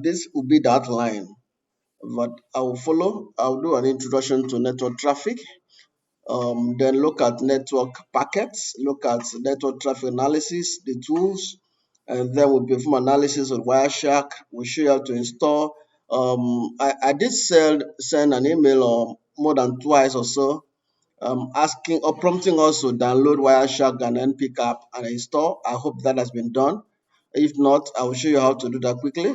This will be the outline, but I will follow. I'll do an introduction to network traffic, then look at network packets, look at network traffic analysis, the tools, and then we'll perform analysis on Wireshark. We'll show you how to install. I did send an email more than twice or so, asking or prompting us to download Wireshark and then pick up and install. I hope that has been done. If not, I will show you how to do that quickly.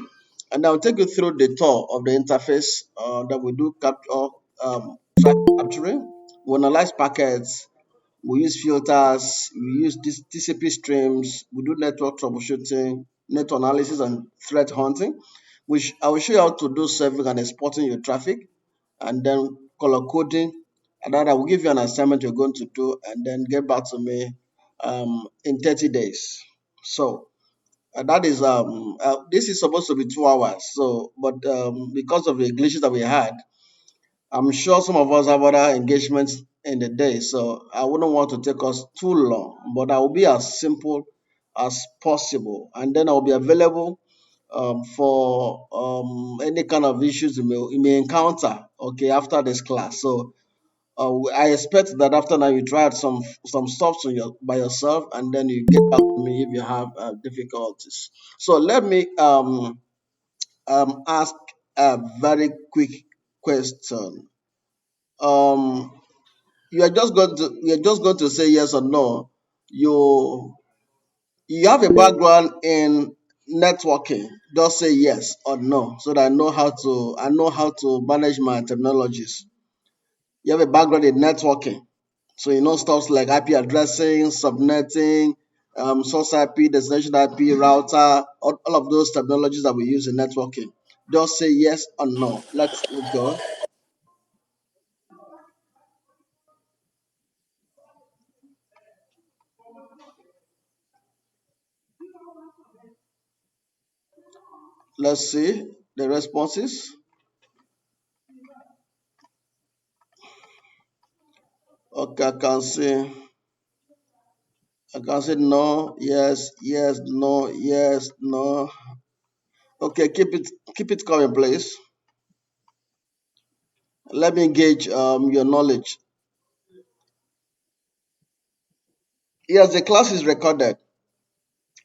And I'll take you through the tour of the interface that we do traffic capturing. We analyze packets, we use filters, we use TCP streams, we do network troubleshooting, network analysis, and threat hunting, which I will show you how to do serving and exporting your traffic, and then color coding. And then I will give you an assignment you're going to do, and then get back to me in 30 days. So that is this is supposed to be 2 hours. So, but because of the glitches that we had, I'm sure some of us have other engagements in the day, so I wouldn't want to take us too long, but I will be as simple as possible. And then I'll be available for any kind of issues you may encounter, okay, after this class. So I expect that after now you try out some stuff by yourself, and then you get back to me if you have difficulties. So let me ask a very quick question. Um, you're just going to say yes or no. You have a background in networking. Just say yes or no, so that I know how to manage my terminologies. You have a background in networking, so you know stuff like IP addressing, subnetting, source IP, destination IP, router, all of those technologies that we use in networking. Just say yes or no. Let's go. Let's see the responses. Okay, I can see no, yes, yes, no, yes, no. Okay, keep it coming, please. Let me gauge your knowledge. Yes, the class is recorded.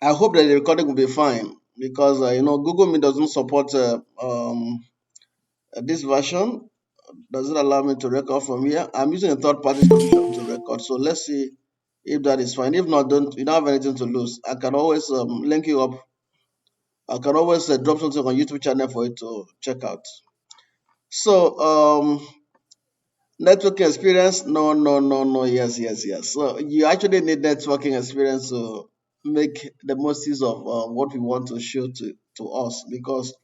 I hope that the recording will be fine because Google Meet doesn't support this version. Doesn't allow me to record from here. I'm using a third-party solution to record. So let's see if that is fine. If not, don't have anything to lose. I can always link you up. I can always drop something on YouTube channel for you to check out. So networking experience? No, no, no, no. Yes, yes, yes. So you actually need networking experience to make the most use of what we want to show to us, because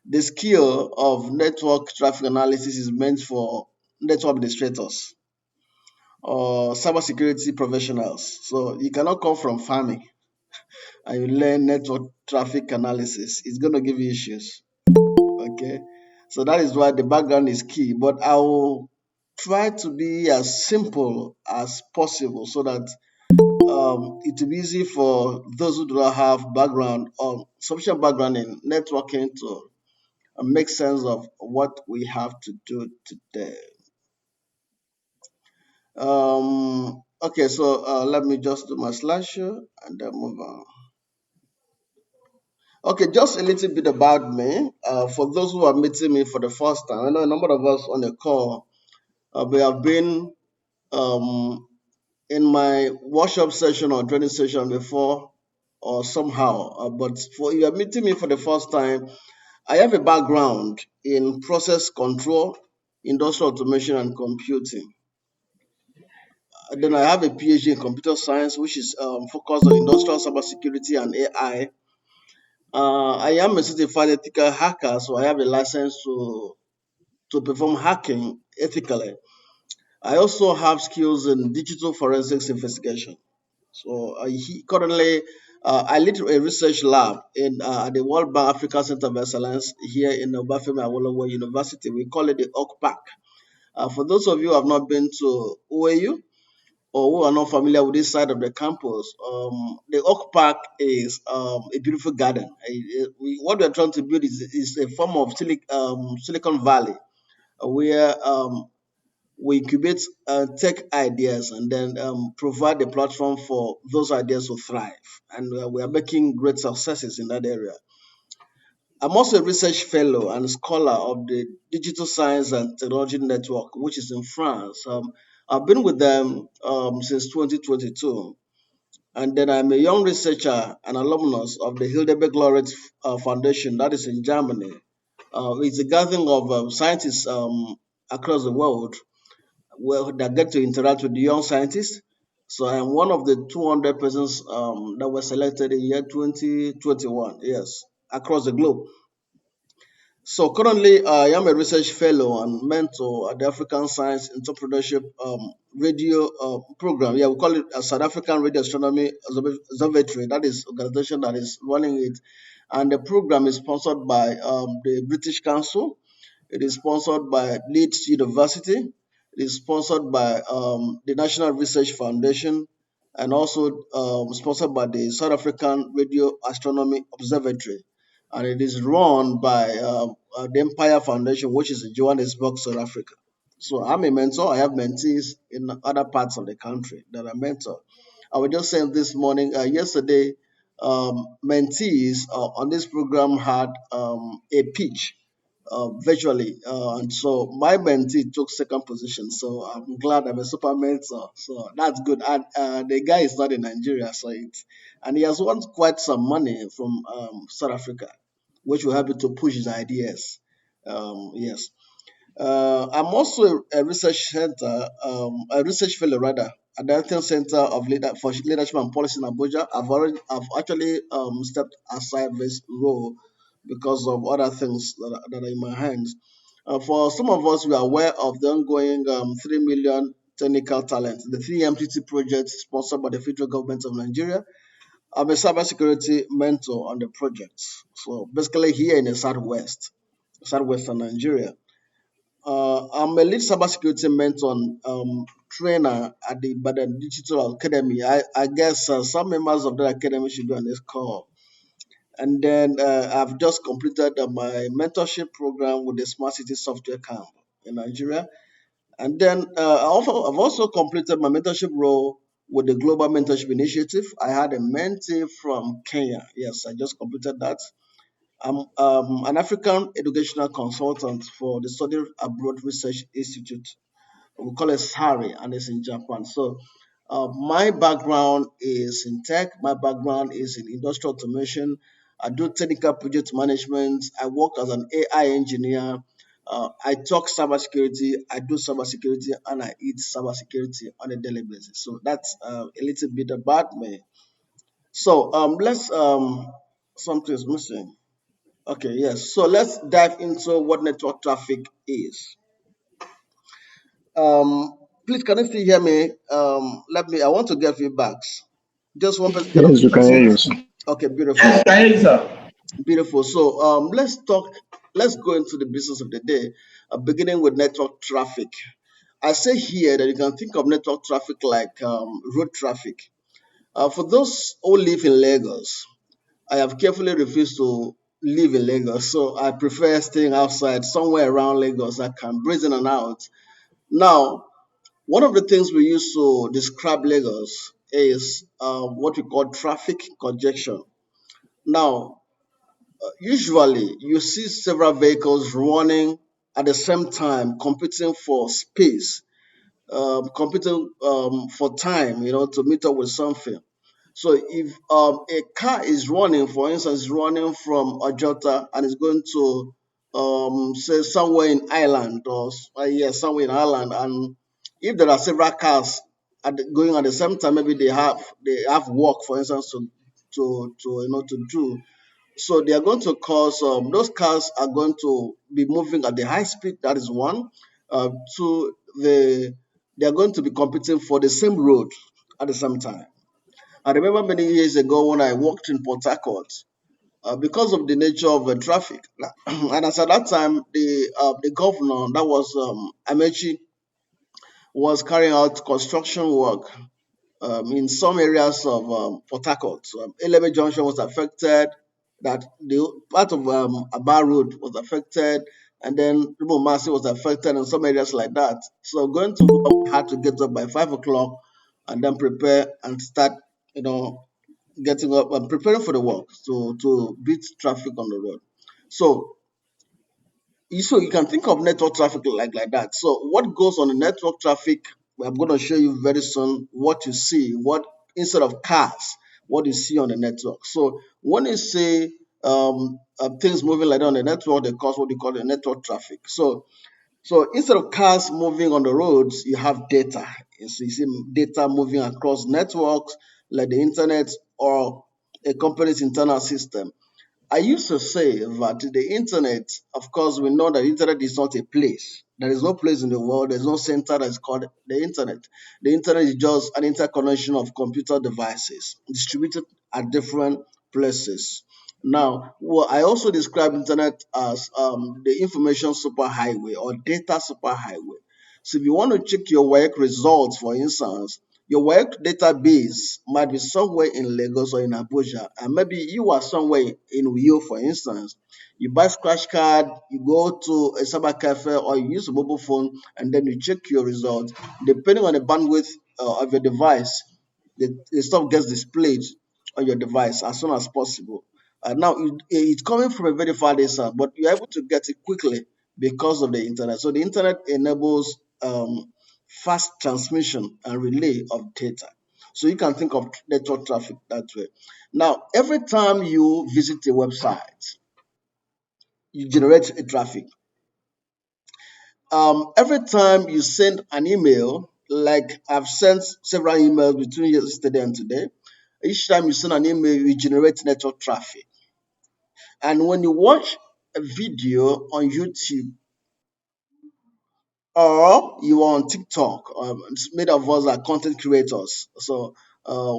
the skill of network traffic analysis is meant for network administrators or cybersecurity professionals. So you cannot come from farming and you learn network traffic analysis. It's going to give you issues. Okay. So that is why the background is key. But I will try to be as simple as possible so that it will be easy for those who do not have background or sufficient background in networking to make sense of what we have to do today. Okay, so let me just do my slideshow and then move on. Okay, just a little bit about me. For those who are meeting me for the first time, I know a number of us on the call, we have been um, in my workshop session or training session before or somehow. But for you are meeting me for the first time, I have a background in process control, industrial automation, and computing. Then I have a PhD in computer science, which is focused on industrial cybersecurity and AI. I am a certified ethical hacker, so I have a license to perform hacking ethically. I also have skills in digital forensics investigation. So currently, I lead a research lab in at the World Bank Africa Center of Excellence here in Obafemi Awolowo University. We call it the OCPAC. For those of you who have not been to OAU, or who are not familiar with this side of the campus, the Oak Park is a beautiful garden. What we are trying to build is a form of Silicon Valley, where we incubate tech ideas and then provide a platform for those ideas to thrive. And we are making great successes in that area. I'm also a research fellow and scholar of the Digital Science and Technology Network, which is in France. I've been with them since 2022. And then I'm a young researcher and alumnus of the Hildeberg Laureate Foundation, that is in Germany. It's a gathering of scientists across the world that get to interact with the young scientists. So I'm one of the 200 persons that were selected in year 2021, yes, across the globe. So currently, I am a research fellow and mentor at the African Science Entrepreneurship Radio Program. Yeah, we call it a South African Radio Astronomy Observatory. That is organization that is running it, and the program is sponsored by the British Council. It is sponsored by Leeds University. It is sponsored by the National Research Foundation, and also sponsored by the South African Radio Astronomy Observatory, and it is run by the Empire Foundation, which is in Johannesburg, South Africa. So I'm a mentor. I have mentees in other parts of the country that I mentor. I was just saying this morning, yesterday, mentees on this program had a pitch virtually. And so my mentee took second position. So I'm glad I'm a super mentor. So that's good. And the guy is not in Nigeria, and he has won quite some money from South Africa, which will help you to push his ideas. Yes. I'm also a research center, a research fellow rather, at the Athens Center for Leadership and Policy in Abuja. I've actually stepped aside this role because of other things that are in my hands. For some of us, we are aware of the ongoing 3 million technical talent, the 3MTT project sponsored by the federal government of Nigeria. I'm a cybersecurity mentor on the project. So basically here in the southwestern Nigeria. I'm a lead cybersecurity mentor and trainer at the Baden Digital Academy. I guess some members of that academy should be on this call. And then I've just completed my mentorship program with the Smart City Software Camp in Nigeria. And then I've also completed my mentorship role with the Global Mentorship Initiative. I had a mentee from Kenya. Yes, I just completed that. I'm an African educational consultant for the Study Abroad Research Institute. We call it SARI, and it's in Japan. So, my background is in tech. My background is in industrial automation. I do technical project management. I work as an AI engineer. I talk cybersecurity. I do cybersecurity, and I eat cybersecurity on a daily basis. So that's a little bit about me. So let's something is missing. Okay, yes. So let's dive into what network traffic is. Please, can you still hear me? I want to get feedbacks. Just one person cannot Yes, you can hear person. you, sir. Okay, Yes, beautiful, I can hear you, sir. beautiful. So let's go into the business of the day, beginning with network traffic. I say here that you can think of network traffic like road traffic. For those who live in Lagos, I have carefully refused to live in Lagos, so I prefer staying outside somewhere around Lagos. I can breathe in and out. Now, one of the things we use to describe Lagos is what we call traffic congestion. Now, usually you see several vehicles running at the same time, competing for space, competing for time, to meet up with something. So if a car is running, for instance, is running from Ojota and is going to say somewhere in Ireland or somewhere in Ireland, and if there are several cars going at the same time, maybe they have work, for instance, to do. So they are going to cause those cars are going to be moving at the high speed. That is one. Two, they are going to be competing for the same road at the same time. I remember many years ago when I worked in Port Harcourt, because of the nature of the traffic, and as at that time, the governor, that was Amechi, was carrying out construction work. in some areas of Port Harcourt. Eleme Junction was affected, that the part of Aba Road was affected, and then Ribo Masi was affected, and some areas like that. So going to work, had to get up by 5 o'clock and then prepare and start, you know, getting up and preparing for the work to beat traffic on the road. So you can think of network traffic like that. So what goes on the network traffic, I'm going to show you very soon what you see, what instead of cars, what you see on the network. So when you say things moving like that on the network, they cause what you call the network traffic. So instead of cars moving on the roads, you have data. So you see data moving across networks like the internet or a company's internal system. I used to say that the internet, of course, we know that the internet is not a place. There is no place in the world, there's no center that is called the internet. The internet is just an interconnection of computer devices distributed at different places. Now, well, I also describe internet as the information superhighway or data superhighway. So if you want to check your work results, for instance, your work database might be somewhere in Lagos or in Abuja, and maybe you are somewhere in Uyo, for instance. You buy scratch card, you go to a cyber cafe, or you use a mobile phone, and then you check your results. Depending on the bandwidth of your device, the stuff gets displayed on your device as soon as possible. Now, it's coming from a very far distance, but you're able to get it quickly because of the internet. So the internet enables fast transmission and relay of data. So you can think of network traffic that way. Now, every time you visit a website, you generate a traffic. Every time you send an email, like I've sent several emails between yesterday and today, each time you send an email, you generate network traffic. And when you watch a video on YouTube, or you are on TikTok. Many of us are content creators, so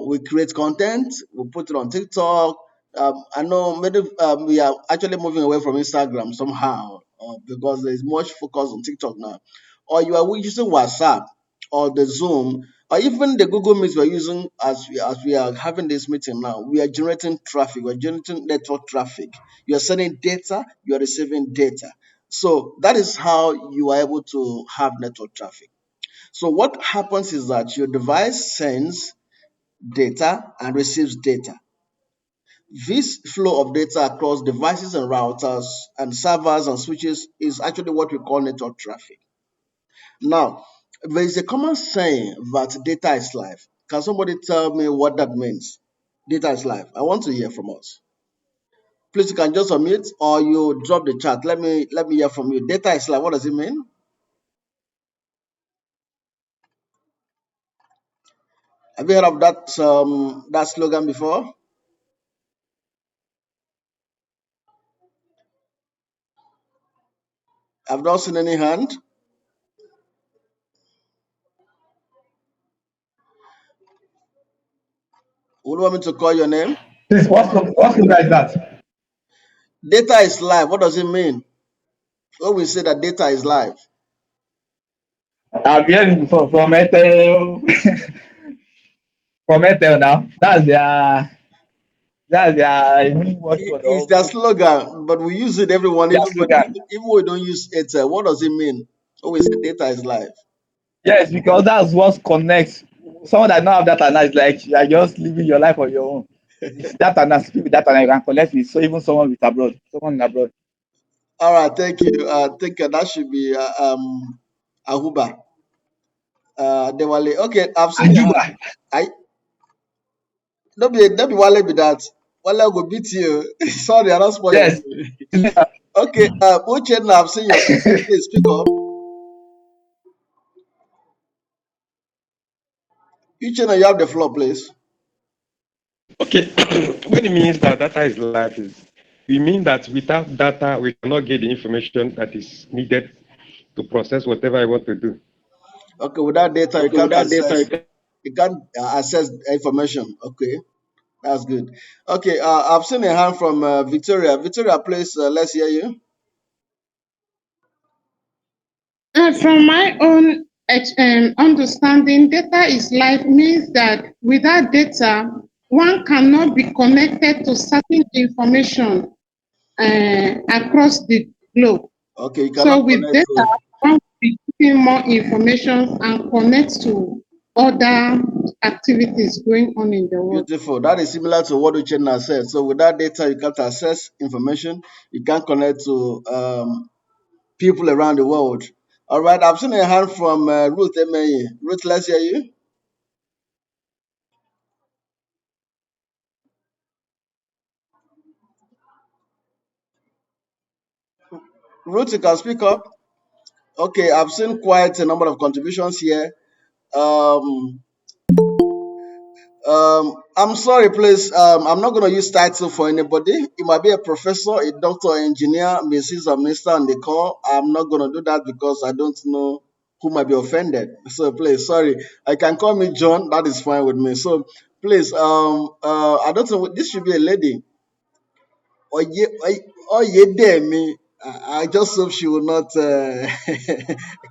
we create content, we put it on TikTok. I know many we are actually moving away from Instagram somehow because there is much focus on TikTok now. Or you are using WhatsApp or the Zoom or even the Google Meet we're using as we are having this meeting now. We are generating traffic. We're generating network traffic. You are sending data. You are receiving data. So that is how you are able to have network traffic. So what happens is that your device sends data and receives data. This flow of data across devices and routers and servers and switches is actually what we call network traffic. Now, there is a common saying that data is life. Can somebody tell me what that means? Data is life. I want to hear from us. Please, you can just unmute or you drop the chat. Let me hear from you. Data is life. What does it mean? Have you heard of that slogan before? I've not seen any hand. Would you want me to call your name? Please, what look like that? Data is life. What does it mean? When we say that data is life, I've heard it before from Airtel. From Airtel now. That's their new watchword it's or their slogan, but we use it everyone, their even but slogan. even we don't use it. What does it mean? When we say data is life. Yes, because that's what connects. Someone that don't have data now is like you are just living your life on your own. It's data now, speak with data now, you can connect with so even someone in abroad. All right, thank you. I think that should be Ahuba. Dewale. Okay, I've seen your hand. Ajuba. I don't be Wale be that. Wale will beat you. Sorry, I don't spoil your Yes. name. Okay, Uchenna, I've seen your hand. Please speak up. Uchenna, you have the floor, please. Okay, when it means that data is life, is we mean that without data, we cannot get the information that is needed to process whatever I want to do. Okay, without data, Okay, without data, you can. you can't access information. Okay, that's good. Okay, I've seen a hand from Victoria. Victoria, please, let's hear you. From my own understanding data is life means that without data, one cannot be connected to certain information across the globe. Okay, you So cannot with connect data, to. one will be getting more information and connect to other activities going on in the world. Beautiful. That is similar to what Uchenna said. So without data, you can't access information. You can't connect to people around the world. All right. I've seen a hand from Ruth Emeyi. Ruth, let's hear you. Ruth, you can speak up. Okay. I've seen quite a number of contributions here. Um, I'm sorry, please. I'm not going to use title for anybody. It might be a professor, a doctor, engineer, Mrs. or Mr. on the call. I'm not going to do that because I don't know who might be offended. So please, sorry. I can call me John. That is fine with me. So please, I don't know. This should be a lady. Oyedemi. I just hope she will not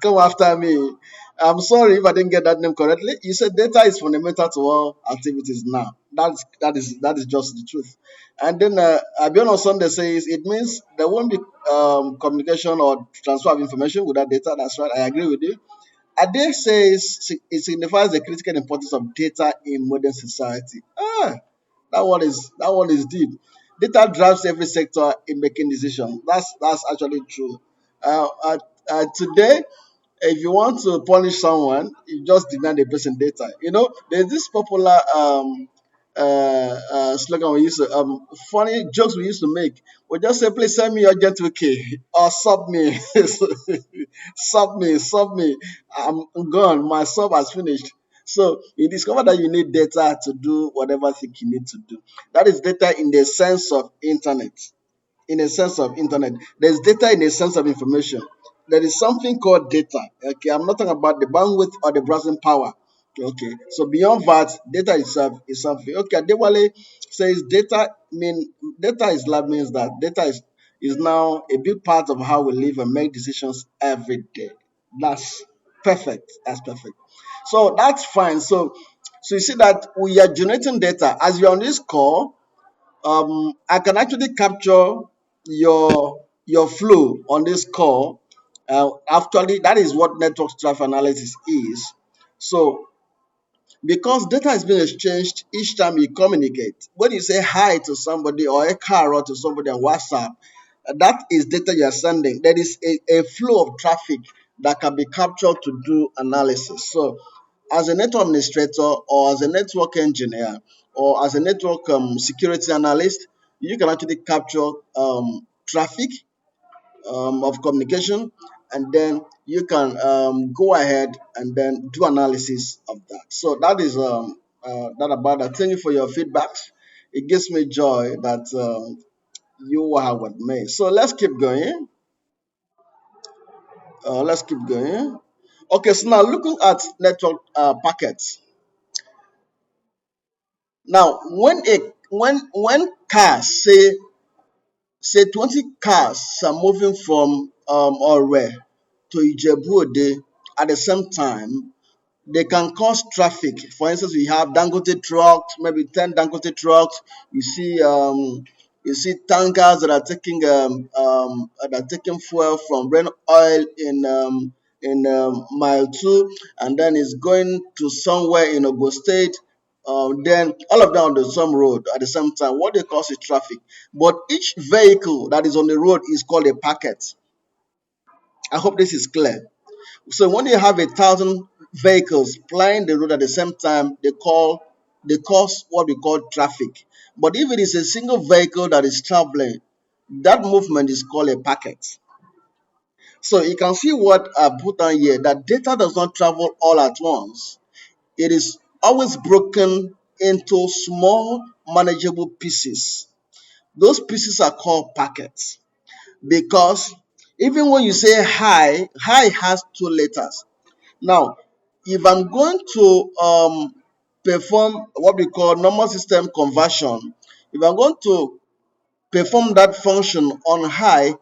come after me. I'm sorry if I didn't get that name correctly. You said data is fundamental to all activities now. That is just the truth. And then Abion on Sunday says it means there won't be communication or transfer of information without data. That's right. I agree with you. Ade says it signifies the critical importance of data in modern society. That one is deep. Data drives every sector in making decisions. That's actually true. Today, if you want to punish someone, you just deny the person data. There's this popular slogan we used to, funny jokes we used to make. We just say, please send me your jet 2K or sub me, sub me. I'm gone. My sub has finished. So you discover that you need data to do whatever thing you need to do. That is data in the sense of internet. In a sense of internet. There's data in a sense of information. There is something called data. Okay, I'm not talking about the bandwidth or the browsing power. Okay, so beyond that, data itself is something. Okay, Adewale says data is lab means that data is now a big part of how we live and make decisions every day. That's perfect. That's perfect. So that's fine. So you see that we are generating data as you're on this call. I can actually capture your flow on this call. Actually, that is what network traffic analysis is. So because data is being exchanged each time you communicate. When you say hi to somebody or a car or to somebody on WhatsApp, that is data you are sending. There is a flow of traffic that can be captured to do analysis. So, as a network administrator or as a network engineer or as a network security analyst, you can actually capture traffic of communication, and then you can go ahead and then do analysis of that. So that is that about that. Thank you for your feedback. It gives me joy that you are with me. So let's keep going. Let's keep going. Okay, so now looking at network packets. Now, when cars say 20 cars are moving from Ore to Ijebu Ode at the same time, they can cause traffic. For instance, we have Dangote trucks, maybe 10 Dangote trucks. You see tankers that are taking fuel from Brent oil in mile two, and then it's going to somewhere in Ogo State. Then all of them on the same road at the same time. What they cause is traffic. But each vehicle that is on the road is called a packet. I hope this is clear. So when you have 1,000 vehicles plying the road at the same time, they cause what we call traffic. But if it is a single vehicle that is traveling, that movement is called a packet. So you can see what I put on here, that data does not travel all at once. It is always broken into small manageable pieces. Those pieces are called packets because even when you say hi has two letters. Now, if I'm going to perform what we call normal system conversion, if I'm going to perform that function on high,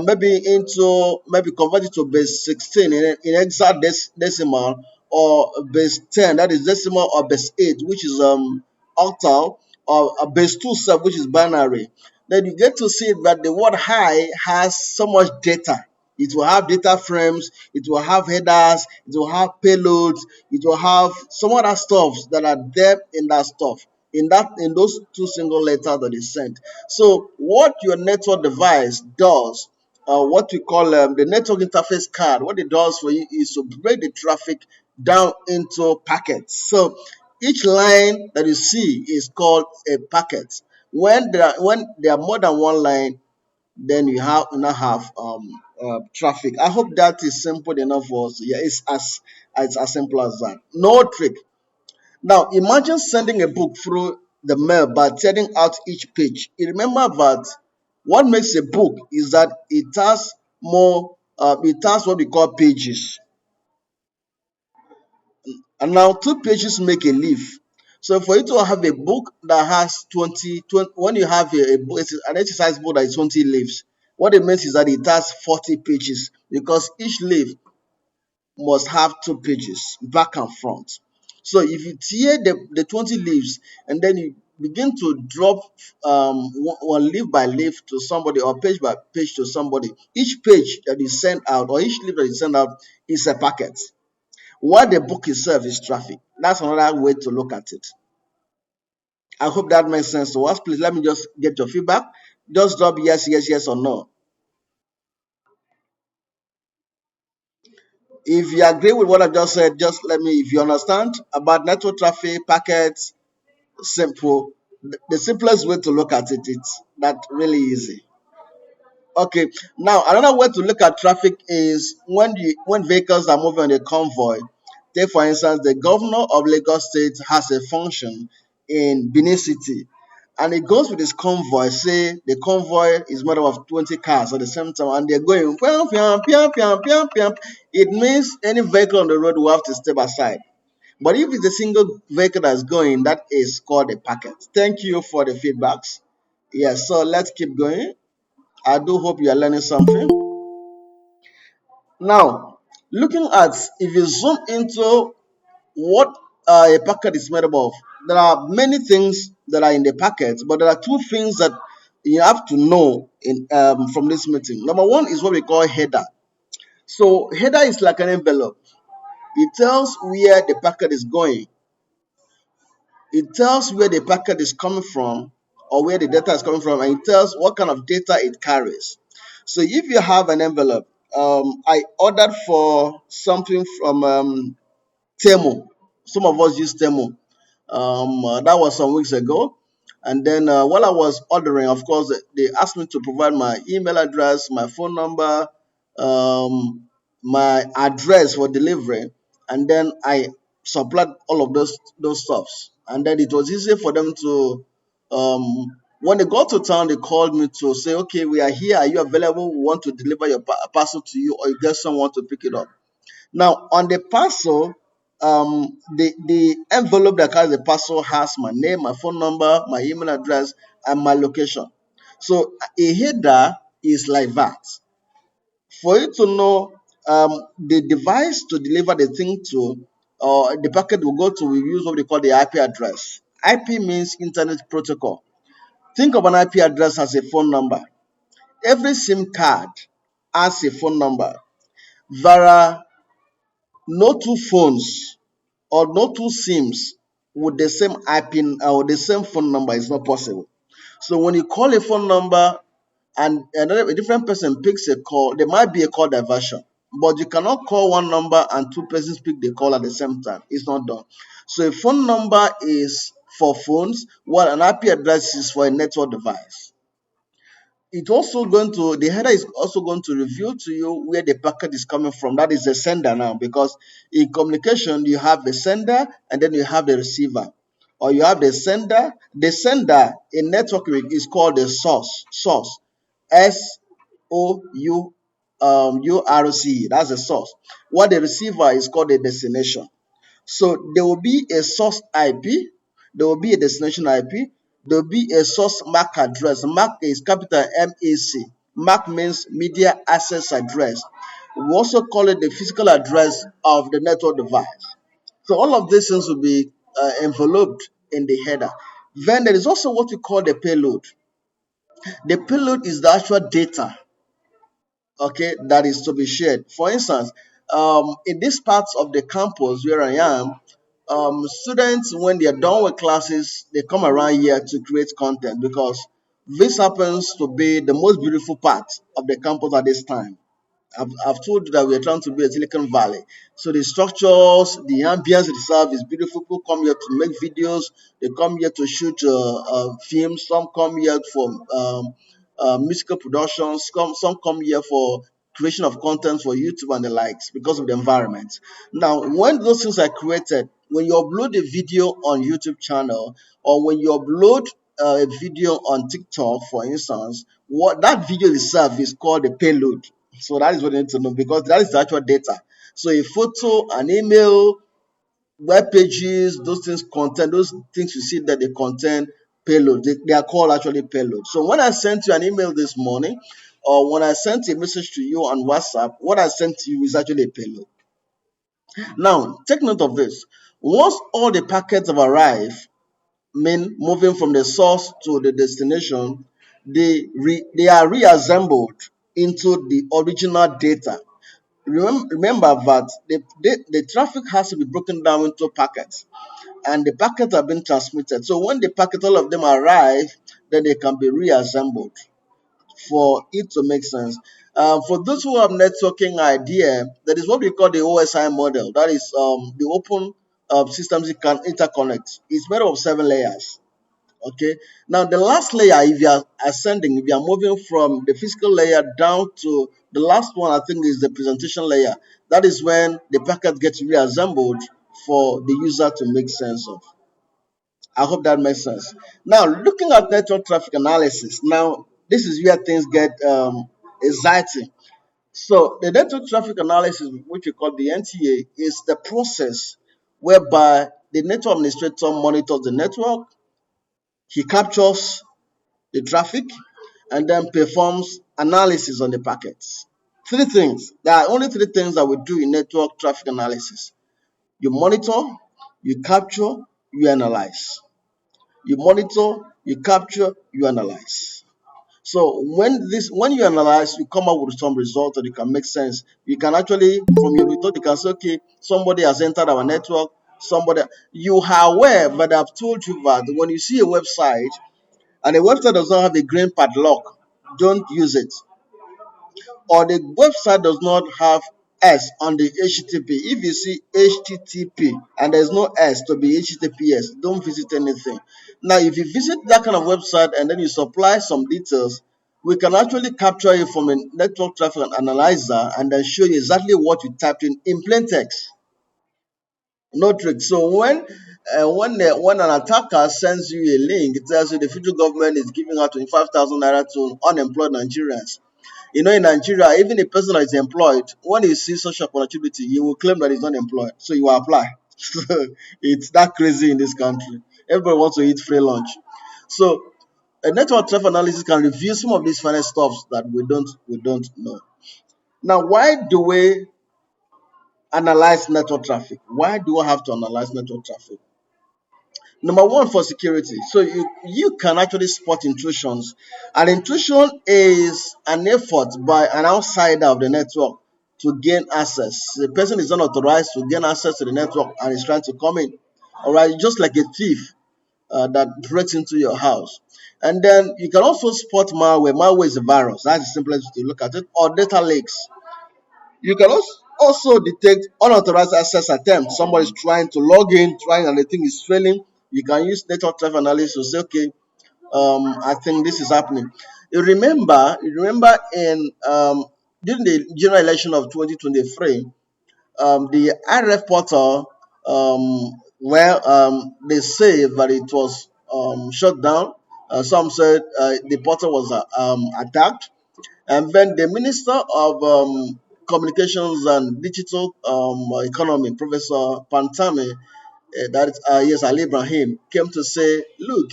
maybe into maybe convert it to base 16 in exact decimal, or base 10, that is decimal, or base 8, which is octal, or base 2 sub, which is binary. Then you get to see that the word high has so much data. It will have data frames, it will have headers, it will have payloads, it will have some other stuff that are there in that stuff, in those two single letters that is sent. So what your network device does, what we call the network interface card, what it does for you is to break the traffic down into packets. So each line that you see is called a packet. When there are more than one line, then you have now have traffic. I hope that is simple enough for us. Yeah, it's as simple as that. No trick. Now imagine sending a book through the mail by tearing out each page. You remember that what makes a book is that it has what we call pages. And now two pages make a leaf. So for you to have a book that has 20, when you have a book, it's an exercise book that is 20 leaves. What it means is that it has 40 pages, because each leaf must have two pages, back and front. So if you tear the 20 leaves and then you begin to drop one leaf by leaf to somebody, or page by page to somebody, each page that is sent out, or each leaf that is sent out, is a packet. What the book itself is traffic. That's another way to look at it. I hope that makes sense to us. Please let me just get your feedback. Just drop yes, yes, yes, or no. If you agree with what I just said, just let me, if you understand about network traffic, packets, simple. The simplest way to look at it, it's that really easy. Okay, now another way to look at traffic is when vehicles are moving on a convoy. Take for instance, the governor of Lagos State has a function in Benin City, and it goes with his convoy. Say the convoy is made up of 20 cars at the same time, and they're going piam, piam, piam, piam, piam, piam. It means any vehicle on the road will have to step aside. But if it's a single vehicle that's going, that is called a packet. Thank you for the feedbacks. Yes, so let's keep going. I do hope you are learning something. Now, looking at, if you zoom into what a packet is made up of, there are many things that are in the packet, but there are two things that you have to know from this meeting. Number one is what we call header. So, header is like an envelope. It tells where the packet is going. It tells where the packet is coming from, or where the data is coming from, and it tells what kind of data it carries. So if you have an envelope, I ordered for something from Temu. Some of us use Temu. That was some weeks ago. And then while I was ordering, of course, they asked me to provide my email address, my phone number, um, my address for delivery, and then I supplied all of those stuffs. And then it was easy for them to, when they got to town, they called me to say, okay, we are here. Are you available? We want to deliver your parcel to you, or you get someone to pick it up. Now, on the parcel, the envelope that carries the parcel has my name, my phone number, my email address, and my location. So a header is like that. For you to know the device to deliver the thing to, or the packet will go to, we use what we call the IP address. IP means Internet Protocol. Think of an IP address as a phone number. Every SIM card has a phone number. There are no two phones or no two SIMs with the same IP or the same phone number is not possible. So when you call a phone number and a different person picks a call, there might be a call diversion. But you cannot call one number and two persons pick the call at the same time. It's not done. So a phone number is for phones, while an IP address is for a network device. The header is also going to reveal to you where the packet is coming from. That is the sender now, because in communication you have the sender and then you have the receiver, or you have the sender in networking is called the source. SOURC, that's the source. What the receiver is called the destination. So there will be a source IP, there will be a destination IP, there will be a source MAC address. MAC is capital MAC. MAC means media access address. We also call it the physical address of the network device. So all of these things will be enveloped in the header. Then there is also what we call the payload. The payload is the actual data, okay, that is to be shared. For instance, in these parts of the campus where I am, students, when they are done with classes, they come around here to create content because this happens to be the most beautiful part of the campus at this time. I've told you that we are trying to be a Silicon Valley. So the structures, the ambience itself is beautiful. People come here to make videos. They come here to shoot films. Some come here for musical productions. Some come here for creation of content for YouTube and the likes because of the environment. Now, when those things are created, when you upload a video on YouTube channel or when you upload a video on TikTok, for instance, what that video itself is called a payload. So that is what you need to know because that is the actual data. So a photo, an email, web pages, those things contain, those things you see that they contain payload. They are called actually payload. So when I sent you an email this morning, or when I sent a message to you on WhatsApp, what I sent to you is actually a payload. Now, take note of this. Once all the packets have arrived, mean moving from the source to the destination, they are reassembled into the original data. Remember that the traffic has to be broken down into packets and the packets are being transmitted. So when the packet, all of them arrive, then they can be reassembled for it to make sense. For those who have networking idea, that is what we call the OSI model. That is the open systems you can interconnect. It's made of 7 layers. Okay. Now the last layer, if you are ascending, if you are moving from the physical layer down to the last one, I think is the presentation layer. That is when the packet gets reassembled for the user to make sense of. I hope that makes sense. Now, looking at network traffic analysis, now this is where things get exciting. So, the network traffic analysis, which we call the NTA, is the process whereby the network administrator monitors the network, he captures the traffic, and then performs analysis on the packets. Three things. There are only three things that we do in network traffic analysis. You monitor, you capture, you analyze. You monitor, you capture, you analyze. So when you analyze, you come up with some result that you can make sense. You can actually, from your result, you can say, okay, somebody has entered our network, somebody you are aware, but I've told you that when you see a website and a website does not have a green padlock, don't use it. Or the website does not have S on the HTTP. If you see HTTP and there's no S to be HTTPS, don't visit anything. Now, if you visit that kind of website and then you supply some details, we can actually capture it from a network traffic analyzer and then show you exactly what you typed in plain text. No trick. So when an attacker sends you a link, it tells you the federal government is giving out 25,000 naira to unemployed Nigerians. You know, in Nigeria, even a person that is employed, when he sees such opportunity, he will claim that he's unemployed. So you will apply. It's that crazy in this country. Everybody wants to eat free lunch. So a network traffic analysis can reveal some of these finest stuffs that we don't know. Now, why do we analyze network traffic? Why do I have to analyze network traffic? Number one, for security. So you can actually spot intrusions. An intrusion is an effort by an outsider of the network to gain access. The person is unauthorized to gain access to the network and is trying to come in. All right, just like a thief that breaks into your house. And then you can also spot malware. Malware is a virus. That's the simplest way to look at it. Or data leaks. You can also detect unauthorized access attempts. Somebody's trying to log in, trying and the thing is failing. You can use network traffic analysis to say, okay, I think this is happening. You remember in during the general election of 2023, the IRF portal, they say that it was shut down. Some said the portal was attacked, and then the Minister of Communications and Digital Economy, Professor Pantami, yes, Ali Ibrahim, came to say, look,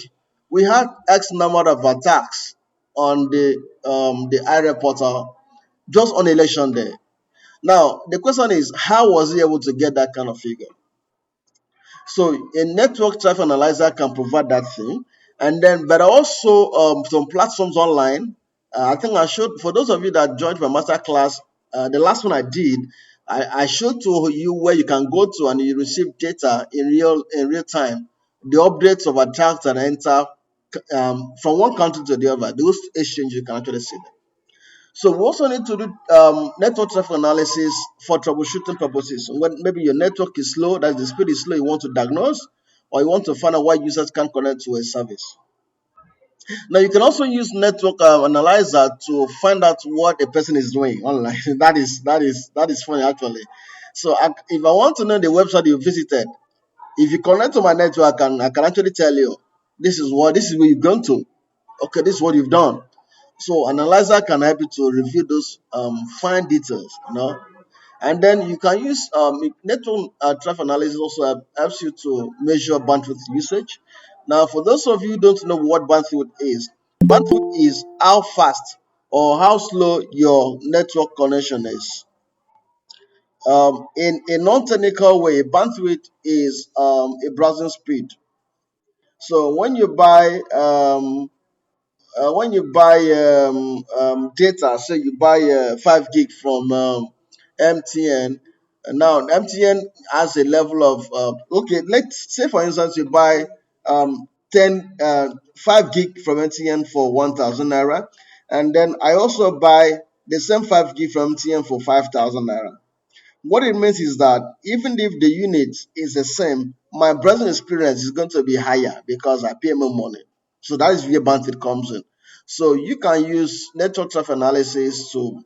we had X number of attacks on the IRA portal just on election day. Now the question is, how was he able to get that kind of figure? So a network traffic analyzer can provide that thing, and then but also some platforms online. I think I showed for those of you that joined my master class. The last one I did, I showed to you where you can go to and you receive data in real time, the updates of attacks and enter from one country to the other. Those exchanges you can actually see them. So we also need to do network traffic analysis for troubleshooting purposes. When maybe your network is slow, that the speed is slow, you want to diagnose, or you want to find out why users can't connect to a service. Now you can also use network analyzer to find out what a person is doing online. That is funny actually. So if I want to know the website you visited, if you connect to my network, I can actually tell you this is where you've gone to. Okay, this is what you've done. So analyzer can help you to review those fine details, and then you can use network traffic analysis also helps you to measure bandwidth usage. Now, for those of you who don't know what bandwidth is how fast or how slow your network connection is. In a non-technical way, bandwidth is a browsing speed. So when you buy data, say you buy 5 gig from MTN, and now MTN has a level of okay. Let's say for instance you buy 5 gig from MTN for 1,000 naira, and then I also buy the same 5 gig from MTN for 5,000 naira. What it means is that even if the unit is the same, my browsing experience is going to be higher because I pay more money. So that is where bandwidth comes in. So you can use network traffic analysis to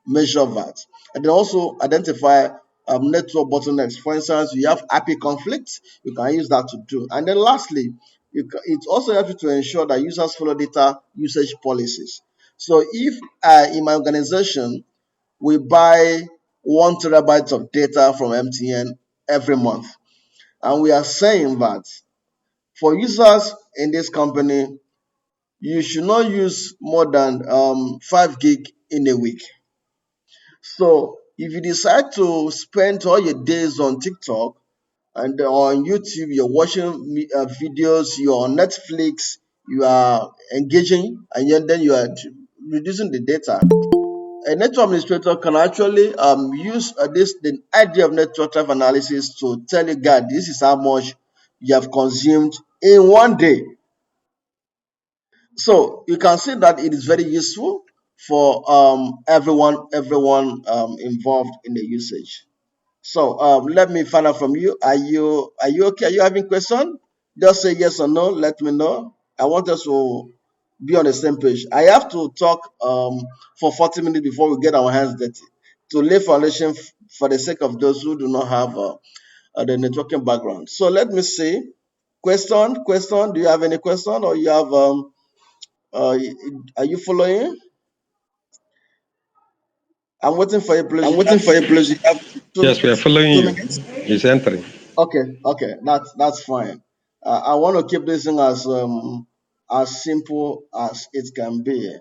measure that, and then also identify network bottlenecks. For instance, you have IP conflicts, you can use that to do. And then lastly, it also helps you to ensure that users follow data usage policies. So if in my organization we buy 1 terabyte of data from MTN every month. And we are saying that for users in this company, you should not use more than 5 gig in a week. So if you decide to spend all your days on TikTok and on YouTube, you're watching videos, you're on Netflix, you are engaging, and then you are reducing the data, a network administrator can actually use the idea of network traffic analysis to tell you, God, this is how much you have consumed in one day. So you can see that it is very useful for everyone involved in the usage. So let me find out from you. Are you okay? Are you having question? Just say yes or no. Let me know. I want us to be on the same page. I have to talk for 40 minutes before we get our hands dirty to lay foundation for the sake of those who do not have the networking background. So let me see. Question. Do you have any question, or you have uh, are you following? I'm waiting for you, please. I'm You waiting have for you, please. You have two Yes, we are minutes. following Two you. minutes. He's entering. Okay, that's fine. I want to keep this thing as simple as it can be.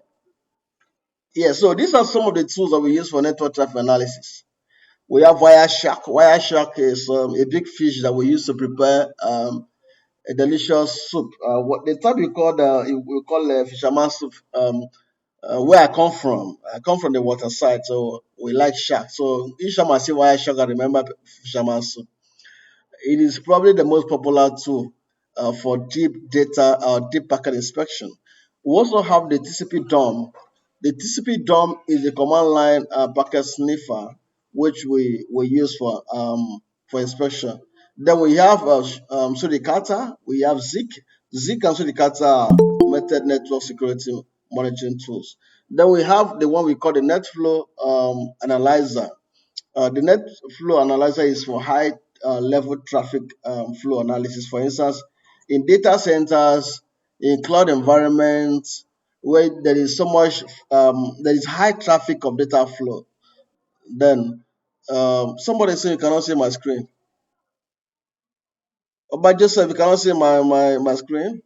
Yeah, so these are some of the tools that we use for network traffic analysis. We have Wireshark. Wireshark is a big fish that we use to prepare a delicious soup. What the type we call fisherman soup. Where I come from the water side, so we like shark. So each time I see Wireshark, I remember fisherman soup. It is probably the most popular tool for deep packet inspection. We also have the TCP DOM. The TCP DOM is a command line packet sniffer, which we use for inspection. Then we have Suricata, we have Zik. Zik and Suricata are method network security monitoring tools. Then we have the one we call the NetFlow analyzer. The net flow analyzer is for high level traffic flow analysis. For instance, in data centers, in cloud environments, where there is there is high traffic of data flow. Then somebody say you cannot see my screen. But Joseph, you cannot see my screen.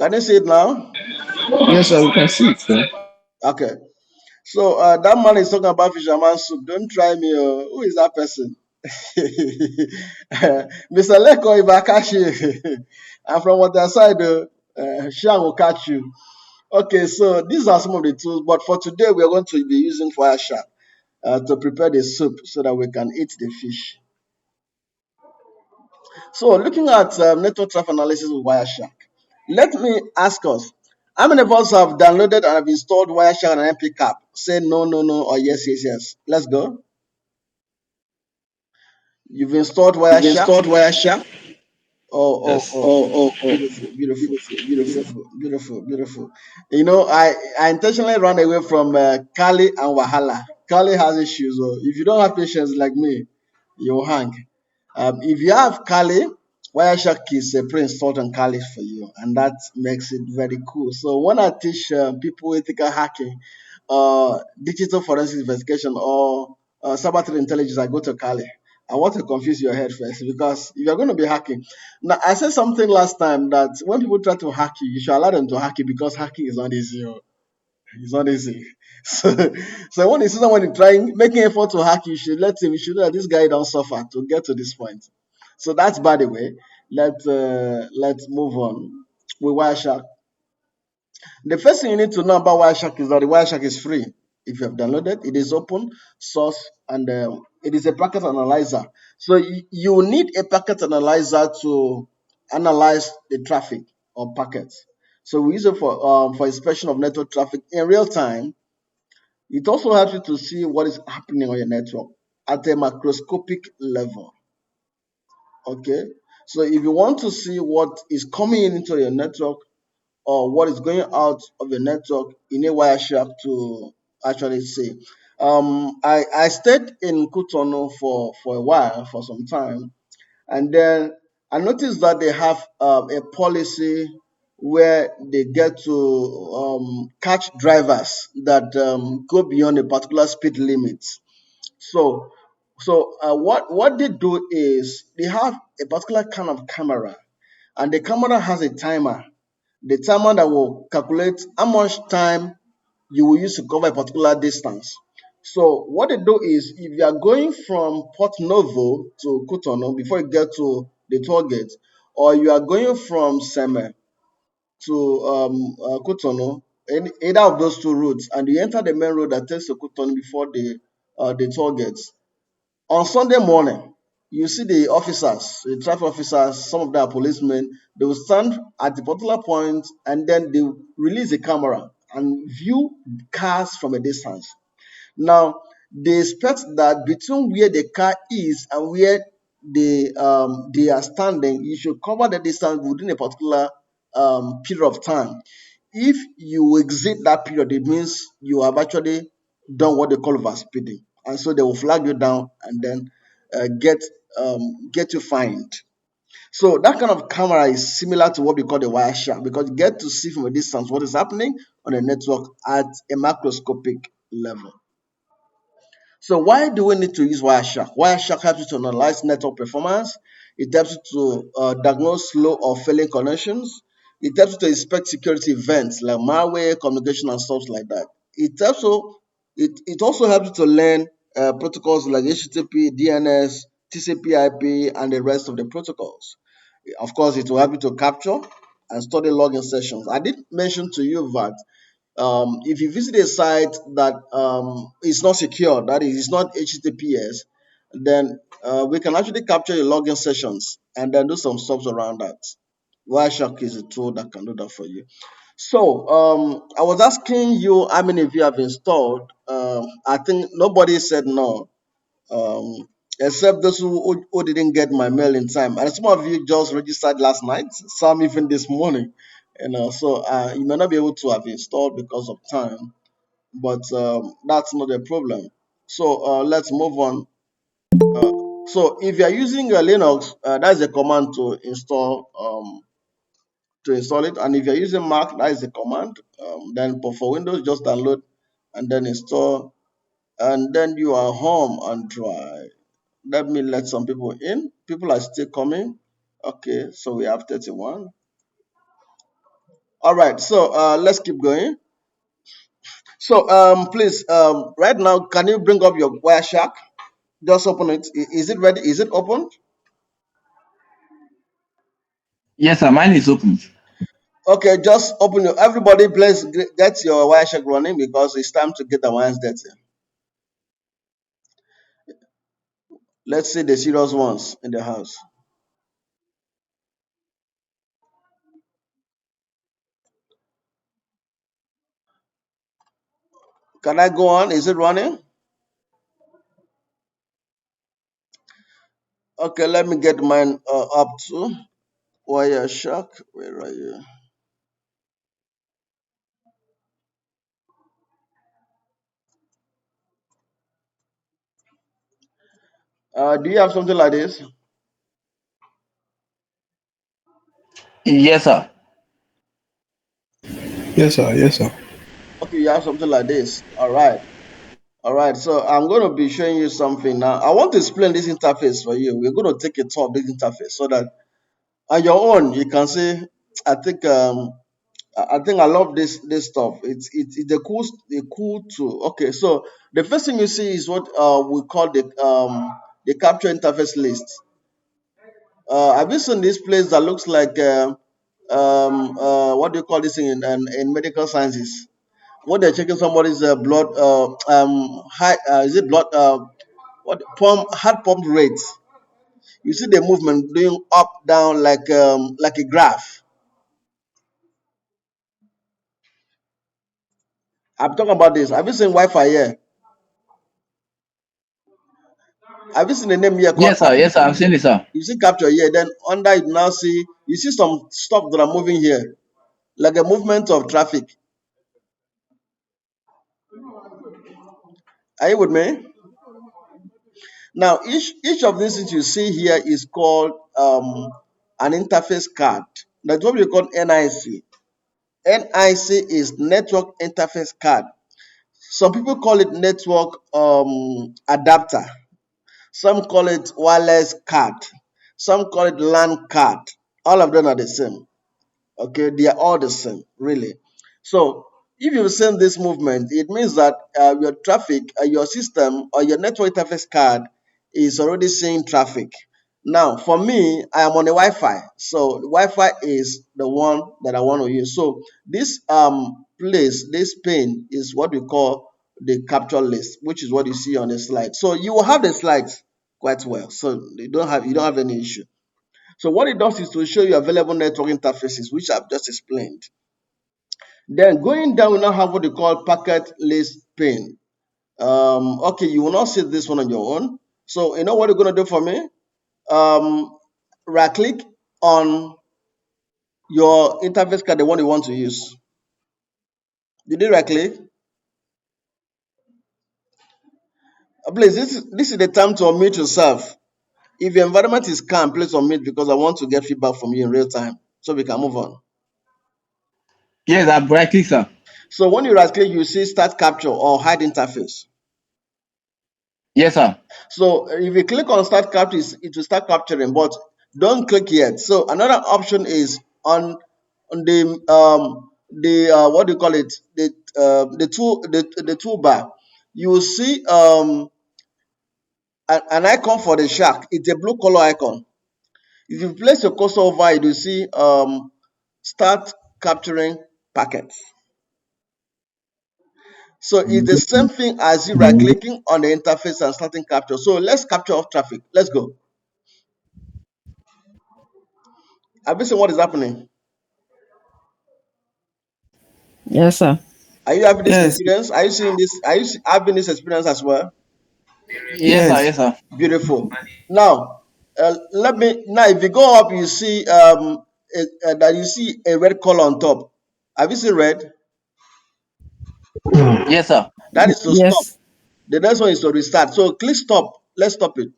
Can you see it now? Yes, sir, we can see it, sir. Okay. So that man is talking about fisherman soup. Don't try me. Who is that person? Mr. Leko Ibakashi. I'm from what side. Shang will catch you. Okay, so these are some of the tools, but for today we are going to be using Wireshark to prepare the soup so that we can eat the fish. So looking at network traffic analysis with Wireshark, let me ask us, how many of us have downloaded and have installed Wireshark and MP Cap? Say no, no, no, or yes, yes, yes. Let's go. You've installed You've Wireshark? installed Wireshark? Oh, oh, Yes. oh. Oh. Beautiful, beautiful, beautiful, beautiful, beautiful. You know, I intentionally ran away from Kali and Wahala. Kali has issues. So if you don't have patience like me, you'll hang. If you have Kali, Wireshark is pre-installed on Kali for you, and that makes it very cool. So when I teach people ethical hacking, digital forensic investigation, or cyber threat intelligence, I go to Kali. I want to confuse your head first because if you're going to be hacking, now I said something last time that when people try to hack you, you should allow them to hack you because hacking is not easy. It's not easy. So, so when you see someone trying, making effort to hack you, should let him. You should know that this guy don't suffer to get to this point. So that's by the way. Let's move on with Wireshark. The first thing you need to know about Wireshark is that the Wireshark is free. If you have downloaded, it is open source and it is a packet analyzer. So you need a packet analyzer to analyze the traffic or packets. So we use it for inspection of network traffic in real time. It also helps you to see what is happening on your network at a macroscopic level. Okay. So if you want to see what is coming into your network or what is going out of your network, you need Wireshark to actually see. I stayed in Cotonou for a while, for some time, and then I noticed that they have a policy where they get to catch drivers that go beyond a particular speed limit. So, what they do is they have a particular kind of camera, and the camera has a timer. The timer that will calculate how much time you will use to cover a particular distance. So what they do is, if you are going from Port Novo to Cotonou before you get to the toll gate, or you are going from Seme to Cotonou, either of those two routes, and you enter the main road that takes to Cotonou before the toll gates, on Sunday morning, you see the officers, the traffic officers, some of them are policemen, they will stand at the particular point and then they will release the camera and view cars from a distance. Now, they expect that between where the car is and where they are standing, you should cover the distance within a particular period of time. If you exit that period, it means you have actually done what they call overspeeding, and so they will flag you down and then get you fined. So that kind of camera is similar to what we call the Wireshark because you get to see from a distance what is happening on a network at a macroscopic level. So why do we need to use Wireshark? Wireshark helps you to analyze network performance. It helps you to diagnose slow or failing connections. It helps you to inspect security events like malware, communication, and stuff like that. It also helps you to learn protocols like HTTP, DNS, TCP/IP, and the rest of the protocols. Of course, it will help you to capture and study login sessions. I did mention to you that if you visit a site that is not secure, that is not HTTPS, then we can actually capture your login sessions and then do some stuff around that. Wireshark is a tool that can do that for you. So I was asking you how many of you have installed. I think nobody said no, um, except those who didn't get my mail in time. And some of you just registered last night, some even this morning. So you may not be able to have installed because of time, but that's not a problem. So let's move on. Uh, so if you are using Linux, that's a command to install it, and if you're using Mac, that is a command. Then for Windows, just download and then install, and then you are home and dry. Let me let some people in. People are still coming. Okay, so we have 31. All right, so let's keep going. So please, right now, can you bring up your Wireshark? Just open it. Is it ready? Is it open? Yes, sir. Mine is open. Okay, just open your. Everybody, please get your Wireshark running because it's time to get the wires dirty. Let's see the serious ones in the house. Can I go on? Is it running? Okay, let me get mine up too. Wireshark, where are you? Do you have something like this? Yes, sir. Yes, sir. Yes, sir. Okay, you have something like this. All right. All right. So I'm going to be showing you something now. I want to explain this interface for you. We're going to take a tour of this interface so that on your own you can see. I think I love this stuff. It's a cool tool. Okay, so the first thing you see is what we call the capture interface list. Have you seen this place that looks like what do you call this thing in medical sciences? When they're checking somebody's blood, high, is it blood, what pump, heart pump rate? You see the movement doing up, down like a graph. I'm talking about this. Have you seen Wi-Fi here? Have you seen the name here called Yes, sir. Yes, sir. I'm seeing it, sir. you see capture here? Then under it now see you see some stuff that are moving here, like a movement of traffic. Are you with me? Now each of these things you see here is called an interface card. That's what we call NIC. NIC is network interface card. Some people call it network adapter. Some call it wireless card. Some call it LAN card. All of them are the same. Okay, they are all the same, really. So if you send this movement, it means that your traffic, your system or your network interface card is already seeing traffic. Now, for me, I am on a Wi-Fi, so the Wi-Fi is the one that I want to use. So this place, this pane is what we call the capture list, which is what you see on the slide. So you will have the slides quite well, so you don't have any issue. So what it does is to show you available network interfaces, which I've just explained. Then going down, we now have what they call packet list pane. Okay, you will not see this one on your own. So you know what you're gonna do for me? Right click on your interface card, the one you want to use. Did you right click? Please, this is the time to unmute yourself. If your environment is calm, please unmute because I want to get feedback from you in real time so we can move on. Yes, I right click, sir. So when you right click, you see start capture or hide interface. Yes, sir. So if you click on start capture, it will start capturing, but don't click yet. So another option is on the what do you call it? The toolbar. You will see an icon for the shark. It's a blue color icon. If you place your cursor over it, you see start capturing packets. So it's the same thing as you right clicking on the interface and starting capture. So let's capture off traffic. Let's go. Have you seen what is happening? Yes, sir. Are you having this Yes. experience? Are you seeing this? Are you having this experience as well? Yes, sir. Yes. Yes, sir. Beautiful. Now, let me. Now, if you go up, you see that you see a red color on top. Have you seen red? Yes, sir. That is to stop. Yes. The next one is to restart. So click stop. Let's stop it.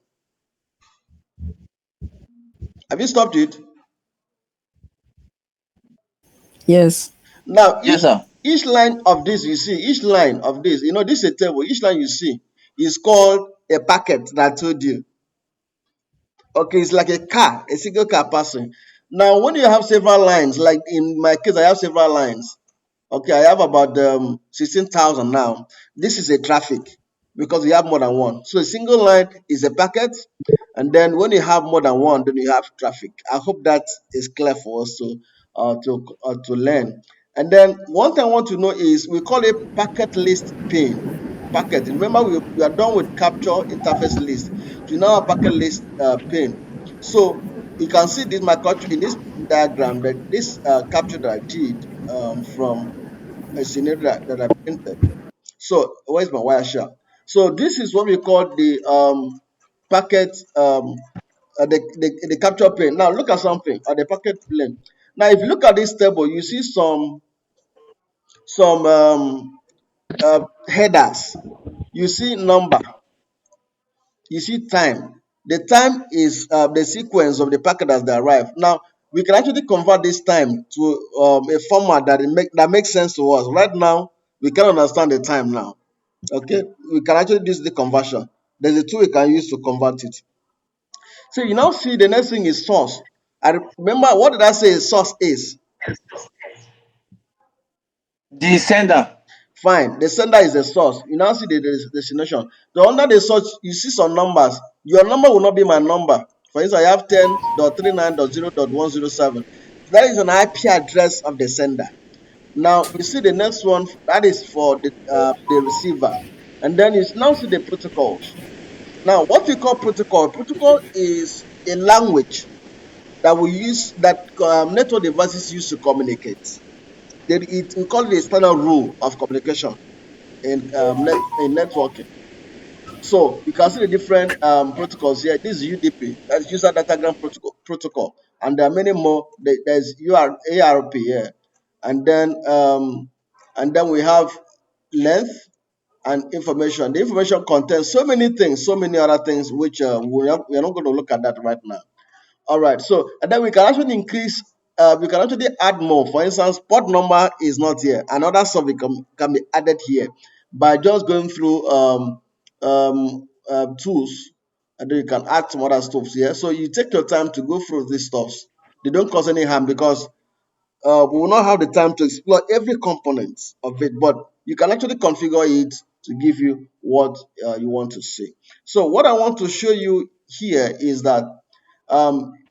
Have you stopped it? Yes. Now, Yes, sir. each line of this you see, each line of this, this is a table. Each line you see is called a packet that I told you. Okay, it's like a car, a single car passing. Now, when you have several lines, like in my case, I have several lines. Okay, I have about 16,000 now. This is a traffic because you have more than one. So a single line is a packet, and then when you have more than one, then you have traffic. I hope that is clear for us to learn. And then one thing I want to know is we call it packet list pane. Packet. Remember, we are done with capture interface list. So now a packet list pane. So you can see this my in this diagram that this capture that I did from a scenario that I painted. So where's my Wireshark? So this is what we call the packet the capture pane. Now look at something at the packet plane. Now if you look at this table, you see some headers. You see number. You see time. The time is the sequence of the packet as they arrive. Now we can actually convert this time to a format that makes sense to us. Right now we can understand the time now. Okay, we can actually do the conversion. There's a tool we can use to convert it. So you now see the next thing is source. I remember what did I say source is? The sender. Fine. The sender is the source. You now see the destination. So under the source, you see some numbers. Your number will not be my number. For instance, I have 10.39.0.107. That is an IP address of the sender. Now you see the next one that is for the receiver, and then you now see the protocols. Now, what we call protocol is a language that network devices use to communicate. We call it a standard rule of communication in networking. So you can see the different protocols here. This is UDP, that's user datagram protocol, and there are many more. There's ARP here, and then we have length and information. The information contains so many things, so many other things, which we are not going to look at that right now. All right. So and then we can actually increase. We can actually add more. For instance, port number is not here. Another stuff can be added here by just going through tools, and then you can add some other stuff here. So you take your time to go through these stuffs. They don't cause any harm because we will not have the time to explore every component of it, but you can actually configure it to give you what you want to see. So what I want to show you here is that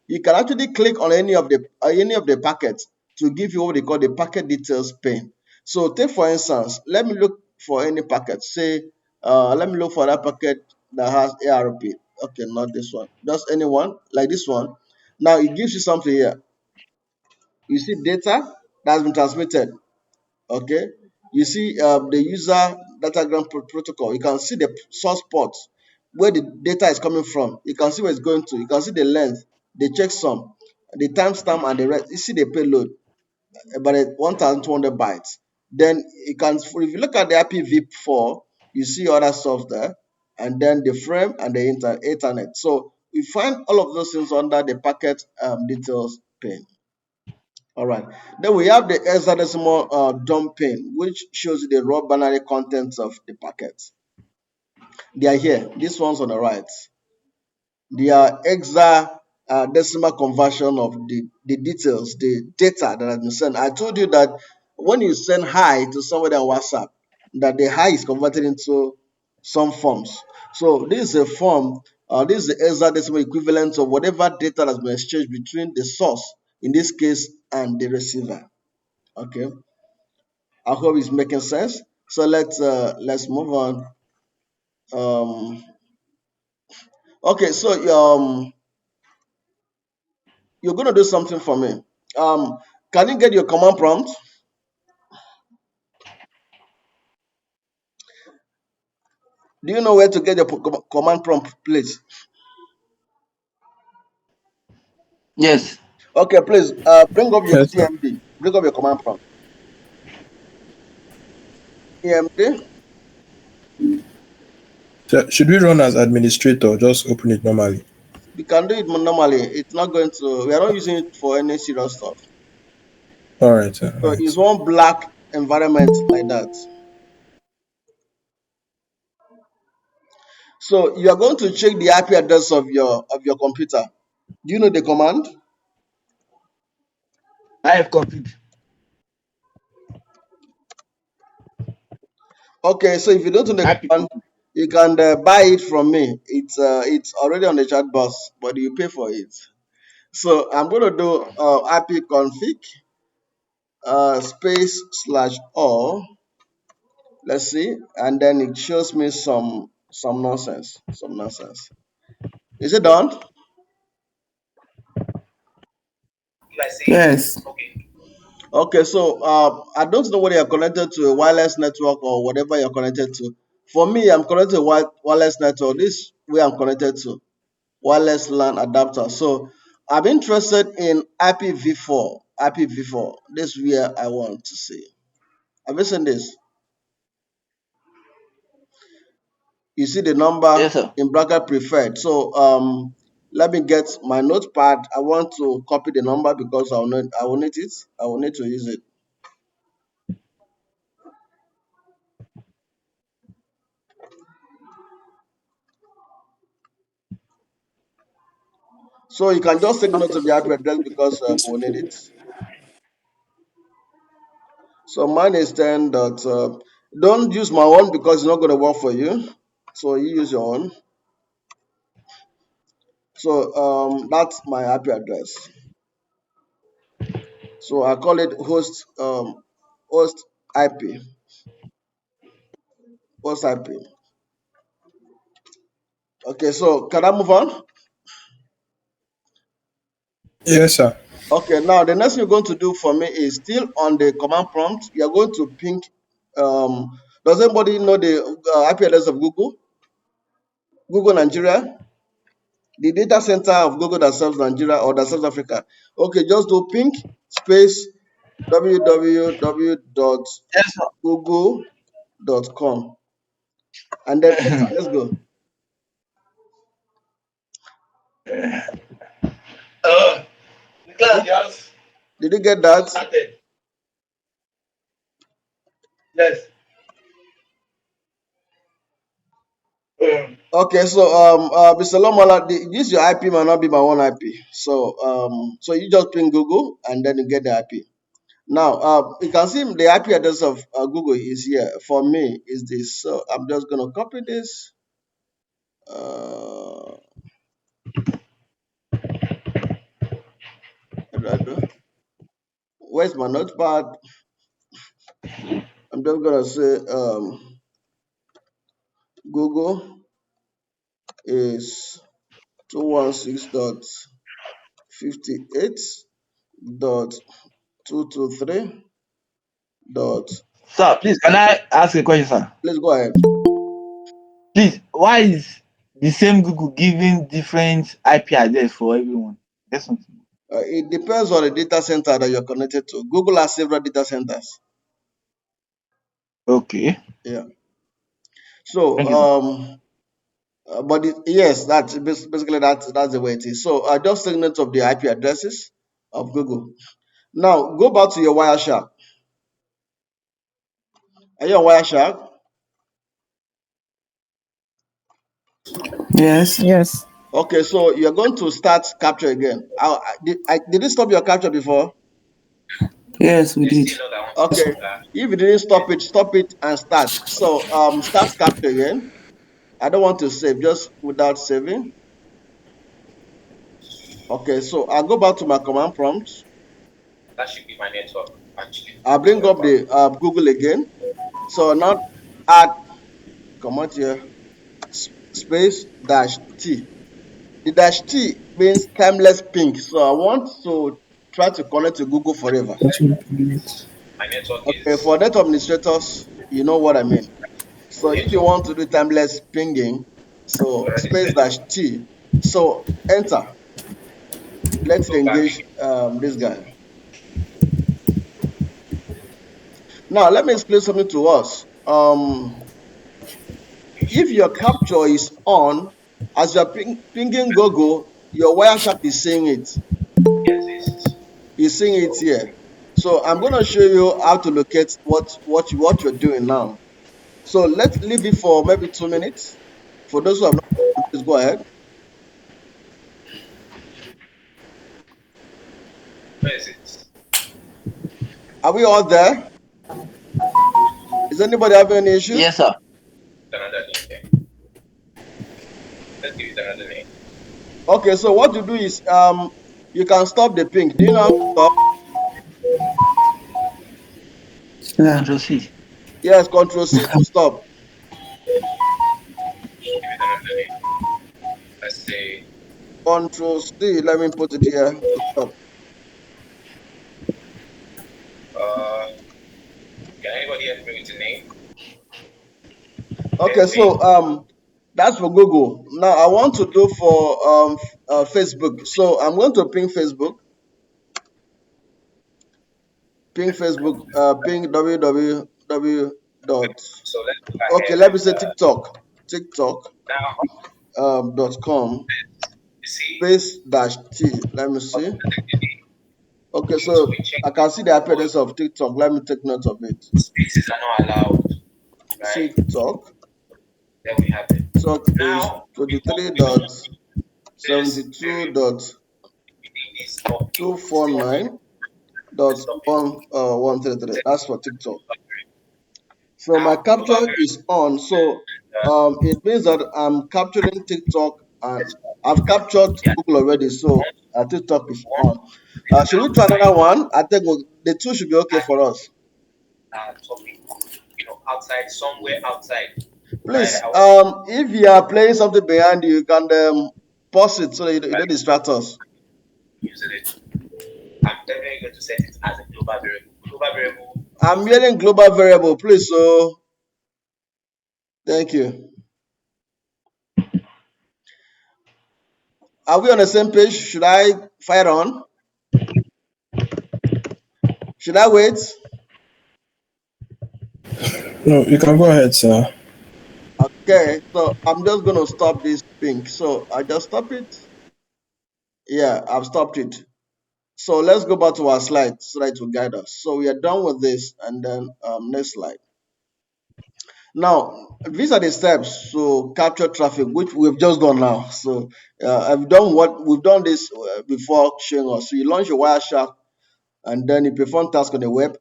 you can actually click on any of the packets to give you what they call the packet details pane. So take for instance, let me look for any packet. Say, let me look for that packet that has ARP. Okay, not this one, just anyone like this one. Now it gives you something here. You see data that has been transmitted. Okay, you see the user datagram protocol. You can see the source port where the data is coming from. You can see where it's going to. You can see the length, the checksum, the timestamp, and the rest. You see the payload about 1,200 bytes. Then you can, if you look at the IPv4, you see other stuff there, and then the frame and the internet. So you find all of those things under the packet details pane. All right. Then we have the hexadecimal dump pane, which shows you the raw binary contents of the packets. They are here. This one's on the right. They are decimal conversion of the details, the data that has been sent. I told you that when you send hi to somebody on WhatsApp, that the hi is converted into some forms. So this is a form, this is the hexadecimal equivalent of whatever data has been exchanged between the source, in this case, and the receiver. Okay, I hope it's making sense. So let's move on. Okay, so you're gonna do something for me. Um, can you get your command prompt? Do you know where to get your command prompt, please? Yes. Okay, please bring up your Yes, sir. CMD. Bring up your command prompt. CMD. So should we run as administrator or just open it normally? You can do it normally. It's not going to. We are not using it for any serious stuff. All right, sir. All So right. it's one black environment like that. So you are going to check the IP address of your computer. Do you know the command? I have config. Okay, so if you don't know the IP command, config. you can buy it from me. It's already on the chat box, but you pay for it. So I'm going to do IP config space slash all. Let's see, and then it shows me some nonsense. Some nonsense. Is it done? Yes. Okay, so I don't know whether you're connected to a wireless network or whatever you're connected to. For me, I'm connected to a wireless network. This way I'm connected to wireless LAN adapter. So I'm interested in IPv4. IPv4. This is where I want to see. Have you seen this? You see the number Yes, sir. in bracket preferred. So let me get my notepad. I want to copy the number because I will need it. I will need to use it. So you can just take note of the IP address because we'll need it. So mine is 10 dot. Don't use my own because it's not going to work for you. So you use your own. So that's my IP address. So I call it host IP. Host IP. Okay, so can I move on? Yes, sir. Okay, now the next thing you're going to do for me is still on the command prompt. You're going to ping. Does anybody know the IP address of Google? Google Nigeria? The data center of Google that serves Nigeria or that serves Africa. Okay, just do ping space Yes, sir. www.google.com and then enter. Let's go. The class Did, just did you get that? started. Yes. Okay, so Mr. Lomala, this your IP might not be my own IP. So so you just ping Google and then you get the IP. Now you can see the IP address of Google is here. For me, is this. So I'm just gonna copy this. What do I do? Where's my notepad? I'm just gonna say Google is 216.58.223. Sir, please, can I ask a question, sir? Let's go ahead. Please, why is the same Google giving different IP address for everyone? That's something. It depends on the data center that you're connected to. Google has several data centers. Okay. Yeah. So Thank you, sir. but yes, that's basically that's the way it is. So just take note of the IP addresses of Google. Now go back to your Wireshark. Are you on Wireshark? Yes. Yes. Okay, so you're going to start capture again. Did it stop your capture before? Yes, we did. Okay. If you didn't stop it and start. So start capture again. I don't want to save, just without saving. Okay, so I'll go back to my command prompt. That should be my network, actually. I'll bring up the Google again. So now add command here space dash T. The dash T means timeless ping. So I want to try to connect to Google forever. My network Okay, is for net administrators, you know what I mean. So if you network. want to do timeless pinging, so Already space said dash T. So enter. Let's so back engage this guy. Now let me explain something to us. If your capture is on, as you're pinging Google, your Wireshark is seeing it. yes. Is seeing it here. So I'm going to show you how to locate what you're doing now. So let's leave it for maybe 2 minutes. For those who have not, please go ahead. Where is it? Are we all there? Is anybody having any issues? Yes, sir. Another name there. Let's give it another name. Okay, so what you do is you can stop the ping. Do you know how to stop? Yeah. Control C. Yes, Control C to stop. Give it another name. Let's say, Control C. Let me put it here to stop. can anybody help me with the name? Okay, Then ping. so that's for Google. Now I want to do for Facebook. So I'm going to ping Facebook. Ping Facebook. Ping www dot. So let's go Okay, ahead let me and say TikTok. TikTok now .com you see space dash T. Let me see. automatically Okay, it will so be I changed can see the because appearance of TikTok. Let me take note of it. spaces are not allowed, right? TikTok. There we have it. TikTok is Now, before we don't this very 23.72.249 within this topic, we still want to this topic. 133. That's for TikTok. So my Now, global capture variable, is on. So it means that I'm capturing TikTok and let's go. I've captured Yeah, Google already. So want TikTok is want on. Should we try outside another one? I think the two should be okay and for us. topic, outside somewhere outside, right? Please, I was if you are playing something behind you, you can pause it so that you right don't distract us. using it. I'm definitely going to set it as a global variable. Global variable I'm means hearing global variable, please. So thank you. Are we on the same page? Should I fire on? Should I wait? No, you can go ahead, sir. Okay, so I'm just gonna stop this ping. So I just stop it. Yeah, I've stopped it. So let's go back to our slide so that it will guide us. So we are done with this, and then next slide. Now these are the steps to capture traffic, which we've just done now. So I've done what we've done this before showing us. So you launch your Wireshark, and then you perform task on the web,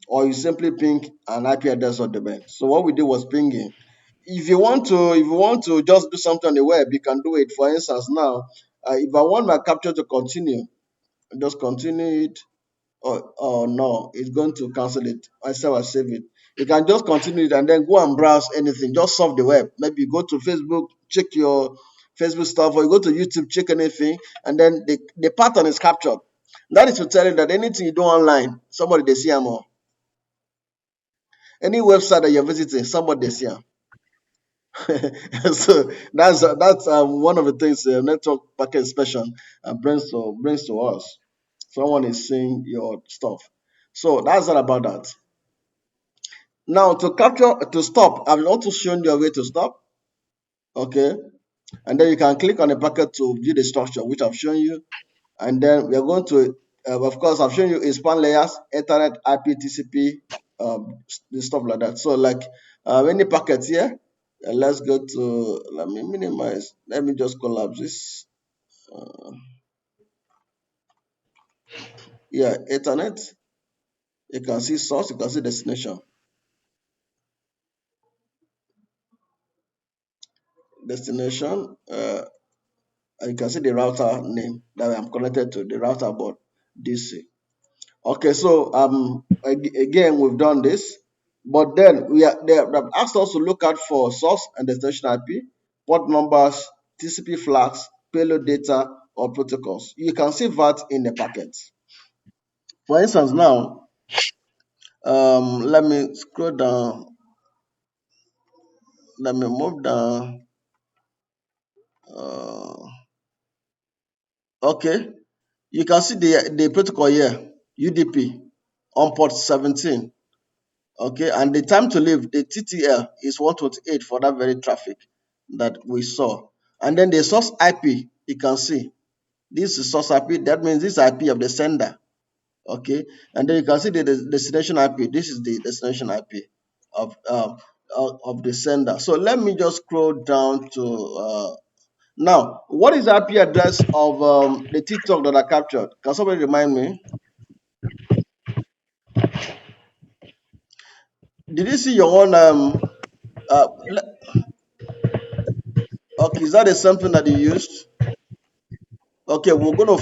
or you simply ping an IP address or domain. So what we did was pinging. If you want to just do something on the web, you can do it. For instance, now if I want my capture to continue, just continue it, or no, it's going to cancel it. I say I save it. You can just continue it and then go and browse anything. Just surf the web. Maybe you go to Facebook, check your Facebook stuff, or you go to YouTube, check anything, and then the pattern is captured. That is to tell you that anything you do online, somebody they see more. Any website that you're visiting, somebody they see 'em. So that's one of the things network packet inspection brings to us. Someone is seeing your stuff. So that's all about that. Now to stop, I've also shown you a way to stop. Okay, and then you can click on the packet to view the structure, which I've shown you. And then we are going to, of course, I've shown you in span layers, Ethernet, IP, TCP, the stuff like that. So like any packets here, let's go to, let me minimize, let me just collapse this. Uh, yeah, Ethernet, you can see source, you can see destination. Destination, and you can see the router name that I'm connected to, the router board, DC. Okay, so again we've done this, but then they have asked us to look out for source and destination IP, port numbers, TCP flags, payload data, or protocols. You can see that in the packets. For instance, now let me scroll down. Let me move down. Uh, okay, you can see the protocol here, UDP on port 17. Okay, and the time to leave, the TTL is 128 for that very traffic that we saw. And then the source IP, you can see this is source IP, that means this IP of the sender. Okay, and then you can see the destination IP, this is the destination IP of the sender. So let me just scroll down to now, what is the IP address of the TikTok that I captured? Can somebody remind me? Did you see your own le- okay, is that the something that you used? Okay, we're gonna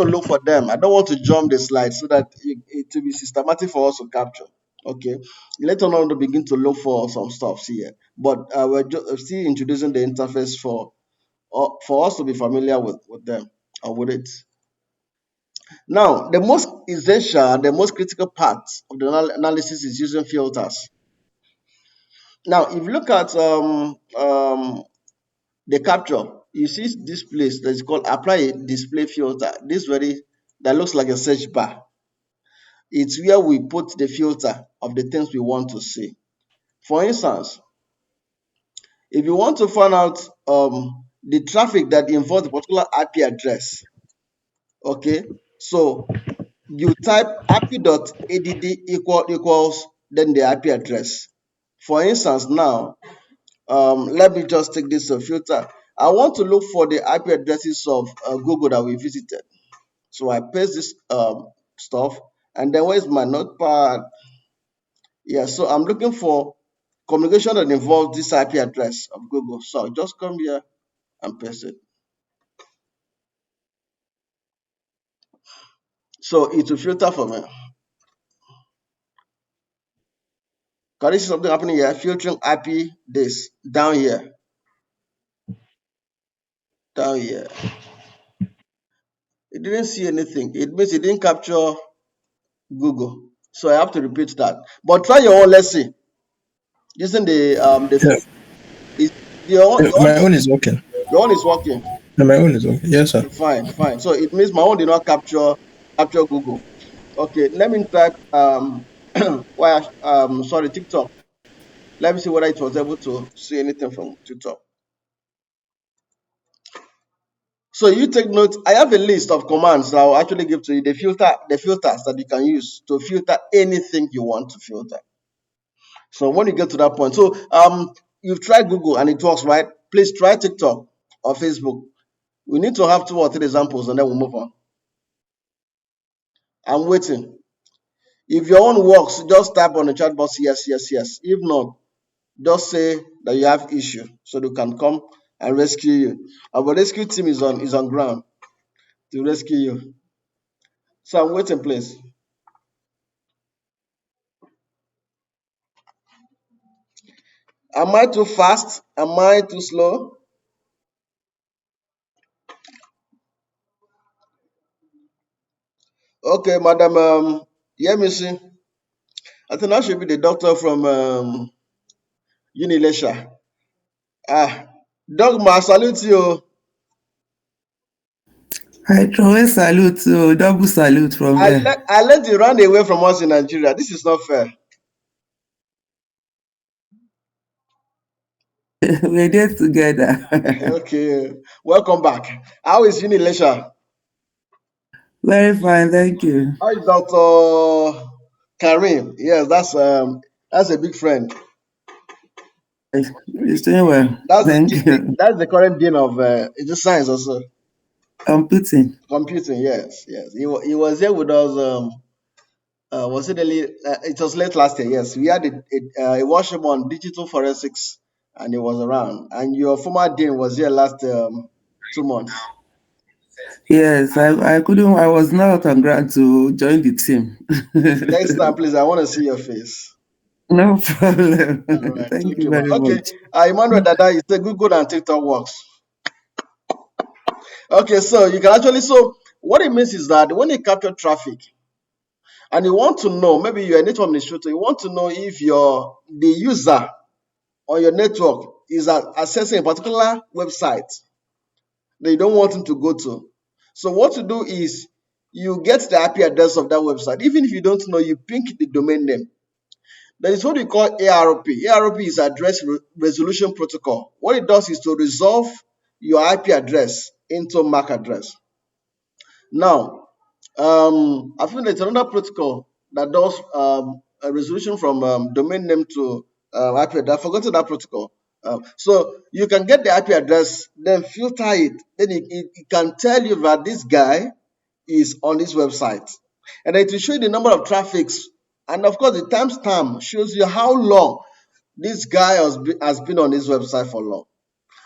look for them. I don't want to jump the slide so that it will be systematic for us to capture. Okay, later on to begin to look for some stuff here, but we're still introducing the interface for us to be familiar with them or with it. Now, the most essential and the most critical part of the analysis is using filters. Now, if you look at the capture, you see this place that is called apply a display filter. This very that looks like a search bar. It's where we put the filter of the things we want to see. For instance, if you want to find out the traffic that involves a particular IP address, okay, so you type ip.add equals then the IP address. For instance, now let me just take this filter. I want to look for the IP addresses of Google that we visited. So I paste this stuff, and then where's my notepad? Yeah, so I'm looking for communication that involves this IP address of Google. So I'll just come here and paste it. So it will filter for me. Can you see something happening here? Filtering IP this down here, down here. It didn't see anything. It means it didn't capture Google. So I have to repeat that. But try your own. Let's see. Using the Yeah, filter. Is your my own is working. own is working. Yeah, my own is working. Yes, sir. Okay, fine, fine. So it means my own did not capture Google. Okay, let me type sorry, TikTok. Let me see whether it was able to see anything from TikTok. So you take note. I have a list of commands that I'll actually give to you. The filters that you can use to filter anything you want to filter. So when you get to that point, so you've tried Google and it works, right? Please try TikTok or Facebook. We need to have 2 or 3 examples and then we'll move on. I'm waiting. If your own works, just type on the chat box yes, yes, yes. If not, just say that you have issue so they can come and rescue you. Our rescue team is on ground to rescue you. So I'm waiting, please. Am I too fast? Am I too slow? Okay, madam. Hear me see. I think that should be the doctor from Unilesha. Ah, Dogma, I salute you. I throw a salute, double salute from here. I let you run away from us in Nigeria. This is not fair. We're there together. Okay, welcome back. How is Unilesha? Very fine, thank you. How is Dr. Karim? Yes, that's a big friend. It's doing well, That's thank you. that's the current dean of is it science also Computing. computing. Yes, yes. He was here with us. Was it it was late last year? Yes, we had a workshop on digital forensics, and he was around. And your former dean was here last 2 months. Yes, I was not on ground to join the team. Next time, please, I want to see your face. No problem. All right, Thank thank you you, man. very Okay, much. Emmanuel Dada, you say Google and TikTok works. Okay, so you can actually what it means is that when you capture traffic and you want to know, maybe you're a network administrator, you want to know if the user on your network is accessing a particular website that you don't want him to go to. So what to do is you get the IP address of that website. Even if you don't know, you ping the domain name. That is what we call ARP. ARP is Address Resolution Protocol. What it does is to resolve your IP address into MAC address. Now, I think there's another protocol that does a resolution from domain name to IP address. I've forgotten that protocol. So you can get the IP address, then filter it. Then it can tell you that this guy is on this website. And it will show you the number of traffics And of course, the timestamp shows you how long this guy has been on this website for long.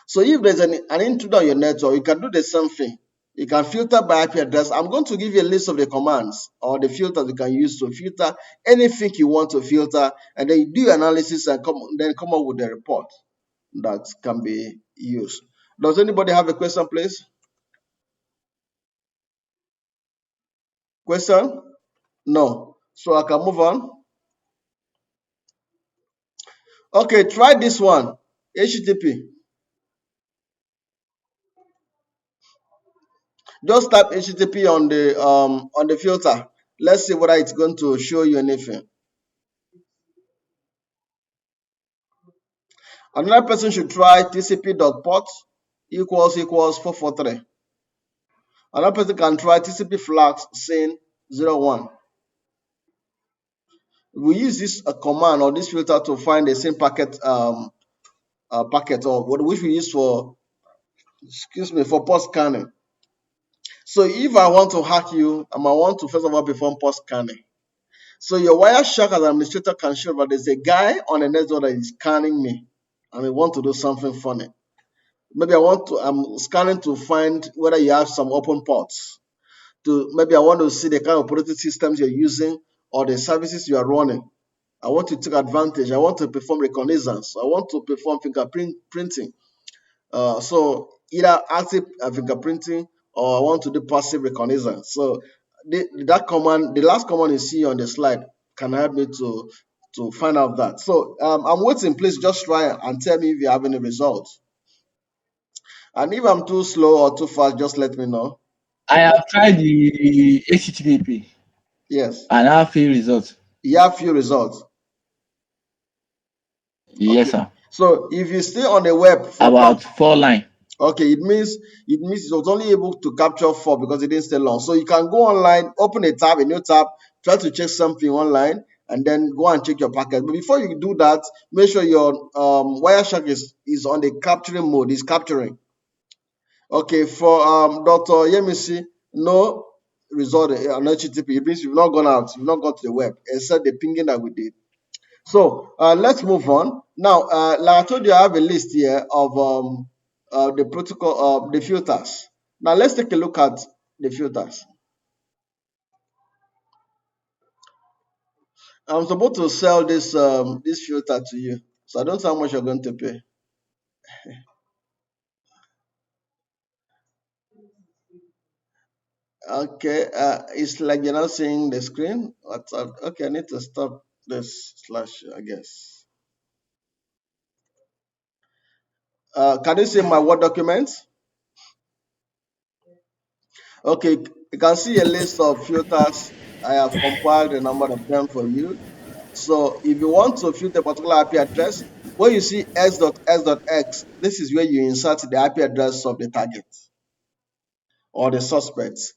So if there's an intruder on your network, you can do the same thing. You can filter by IP address. I'm going to give you a list of the commands or the filters you can use to filter anything you want to filter, and then you do analysis and then come up with a report that can be used. Does anybody have a question, please? Question? No. So I can move on. Okay, try this one. HTTP. Just type HTTP on the filter. Let's see whether it's going to show you anything. Another person should try tcp.port equals 443. Another person can try TCP flags SYN 01. We use this command or this filter to find a SYN packet packet, or which we use for for port scanning. So if I want to hack you, I want to first of all perform port scanning. So your Wireshark as an administrator can show that there's a guy on the network that is scanning me, and I want to do something funny. Maybe I'm scanning to find whether you have some open ports. Maybe I want to see the kind of operating systems you're using or the services you are running. I want to take advantage. I want to perform reconnaissance. I want to perform fingerprinting. So either active fingerprinting, or I want to do passive reconnaissance. So that command, the last command you see on the slide, can help me to find out that. So I'm waiting. Please just try and tell me if you have any results. And if I'm too slow or too fast, just let me know. I have tried the HTTP Yes, and I have few results. you have few results. Yes, Okay. sir. So if you stay on the web for long, About 4 line. okay, it means it was only able to capture 4 because it didn't stay long. So you can go online, open a new tab, try to check something online, and then go and check your packet. But before you do that, make sure your Wireshark is on the capturing mode. It's capturing. Okay, for Dr. Yemisi, no result on HTTP. It means you've not gone out, you've not gone to the web, except the pinging that we did. So let's move on. Now, like I told you, I have a list here of the protocol, the filters. Now, let's take a look at the filters. I'm supposed to sell this filter to you, so I don't know how much you're going to pay. Okay, it's like you're not seeing the screen. Okay, I need to stop this slash, I guess. Can you see my Word document? Okay, you can see a list of filters. I have compiled a number of them for you. So if you want to filter a particular IP address, when you see x.x.x, this is where you insert the IP address of the target or the suspects.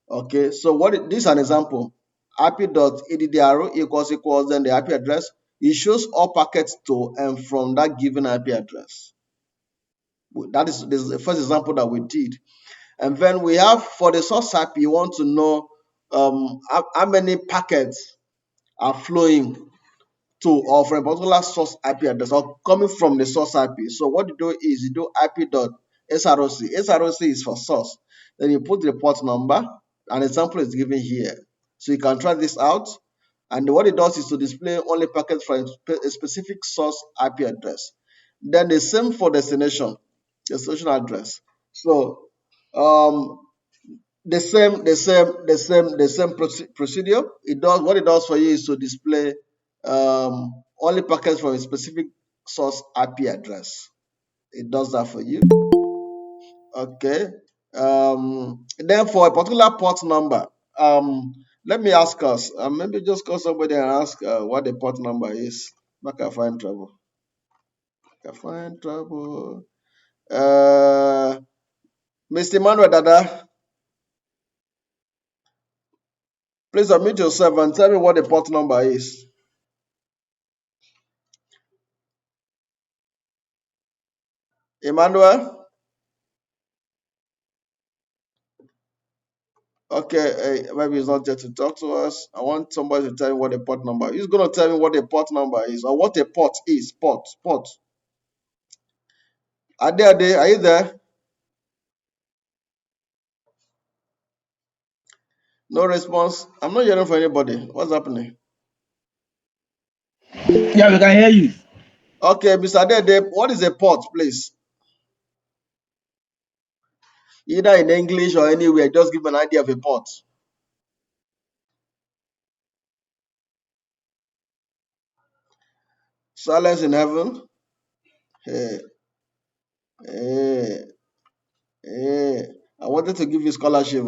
Okay, so this is an example. IP.addr equals then the IP address. It shows all packets to and from that given IP address. This is the first example that we did. And then we have for the source IP, you want to know how many packets are flowing to or from a particular source IP address or coming from the source IP. So what you do is you do IP.sroc. SROC is for source. Then you put the port number. An example is given here. So you can try this out. And what it does is to display only packets from a specific source IP address. Then the same for destination address. So um, the same procedure. It does what it does for you is to display only packets from a specific source IP address. It does that for you. Okay. Then for a particular port number, let me ask us. Maybe just call somebody and ask what the port number is. Make I find trouble. Mr. Emmanuel Dada, please unmute yourself and tell me what the port number is. Emmanuel? Okay, maybe he's not there to talk to us. I want somebody to tell me what a port number. He's gonna tell me what a port number is or what a port is. Port. Ade, are you there? No response. I'm not hearing from anybody. What's happening? Yeah, we can hear you. Okay, Mr. Ade, what is a port, please? Either in English or anywhere, just give an idea of a port. Silence in heaven. Hey, hey, hey. I wanted to give you scholarship.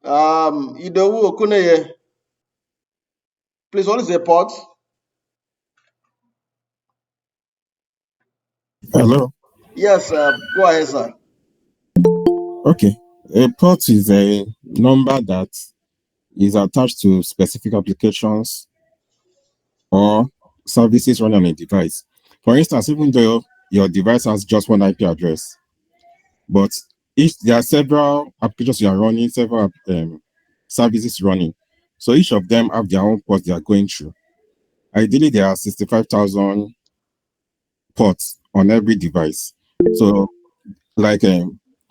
Idowu Okuneye, please, what is a port? Hello. Yes, go ahead, sir. Okay. A port is a number that is attached to specific applications or services running on a device. For instance, even though your device has just one IP address, but each there are several applications you are running, several services running. So each of them have their own ports they are going through. Ideally, there are 65,000 ports on every device. So like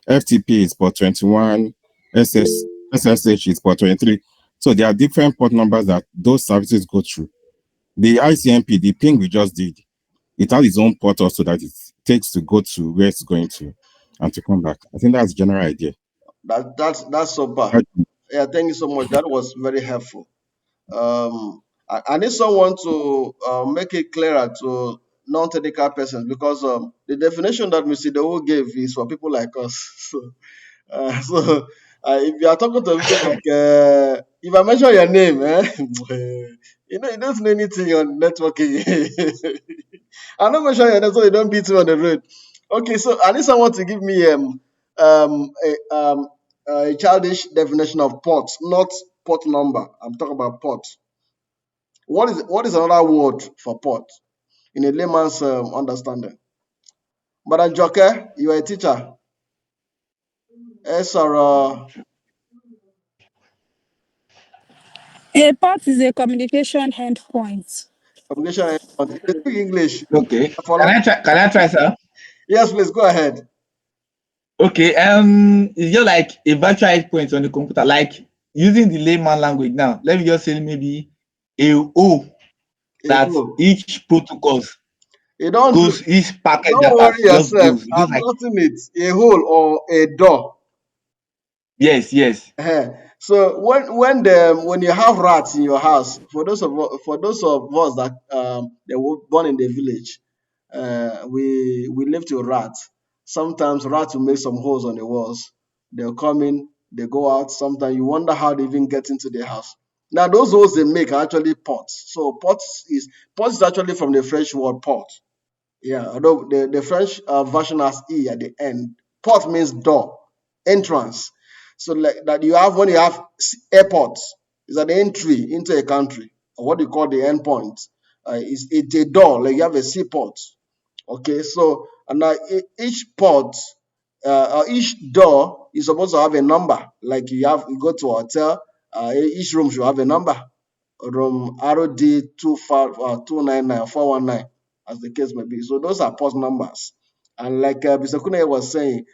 FTP is port 21, SSH is port 23. So there are different port numbers that those services go through. The ICMP, the ping we just did, it has its own port also that it takes to go to where it's going to and to come back. I think that's the general idea. That's super. Right. Yeah, thank you so much. That was very helpful. I need someone to make it clearer to non-technical persons because the definition that Mr. Dewo gave is for people like us. So if you are talking to people like, if I mention your name, you don't know anything on networking. I'm not mention your name so you don't beat me on the road. Okay, so I need someone to give me um, a, um, a childish definition of port, not port number. I'm talking about port. What is another word for port in a layman's understanding? Madam Joke, you are a teacher. SR A port is a communication endpoint. communication. They speak English. Okay. Follow. Can I try, sir? Yes, please go ahead. Okay. It's just like a virtual endpoint on the computer, like using the layman language now. Let me just say maybe a O A that hole. each protocols You don't do, goes, each packet don't data worry just yourself. goes. I've Just like gotten it. A hole or a door. yes. So when you have rats in your house, for those of us that they were born in the village, we live to rats. Sometimes rats will make some holes on the walls. They'll come in, they go out. Sometimes you wonder how they even get into the house. Now those holes they make are actually pots. So pots is actually from the French word pot. Yeah, although the French version has E at the end. Port means door, entrance. So like that you have when you have airports, is an entry into a country, or what you call the endpoint. It's a door, like you have a seaport. Okay, so and now each port, or each door is supposed to have a number. Like you go to a hotel, each room should have a number. Room ROD 299 419, as the case may be. So those are port numbers. And like Mr. Kune was saying,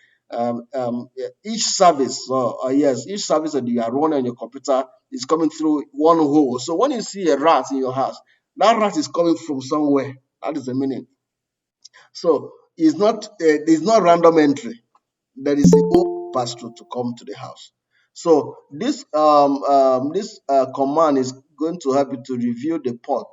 each service, yes, each service that you are running on your computer is coming through one hole. So when you see a rat in your house, that rat is coming from somewhere. That is the meaning. So it's not random entry. There is a whole pass through to come to the house. So this command is going to help you to review the port.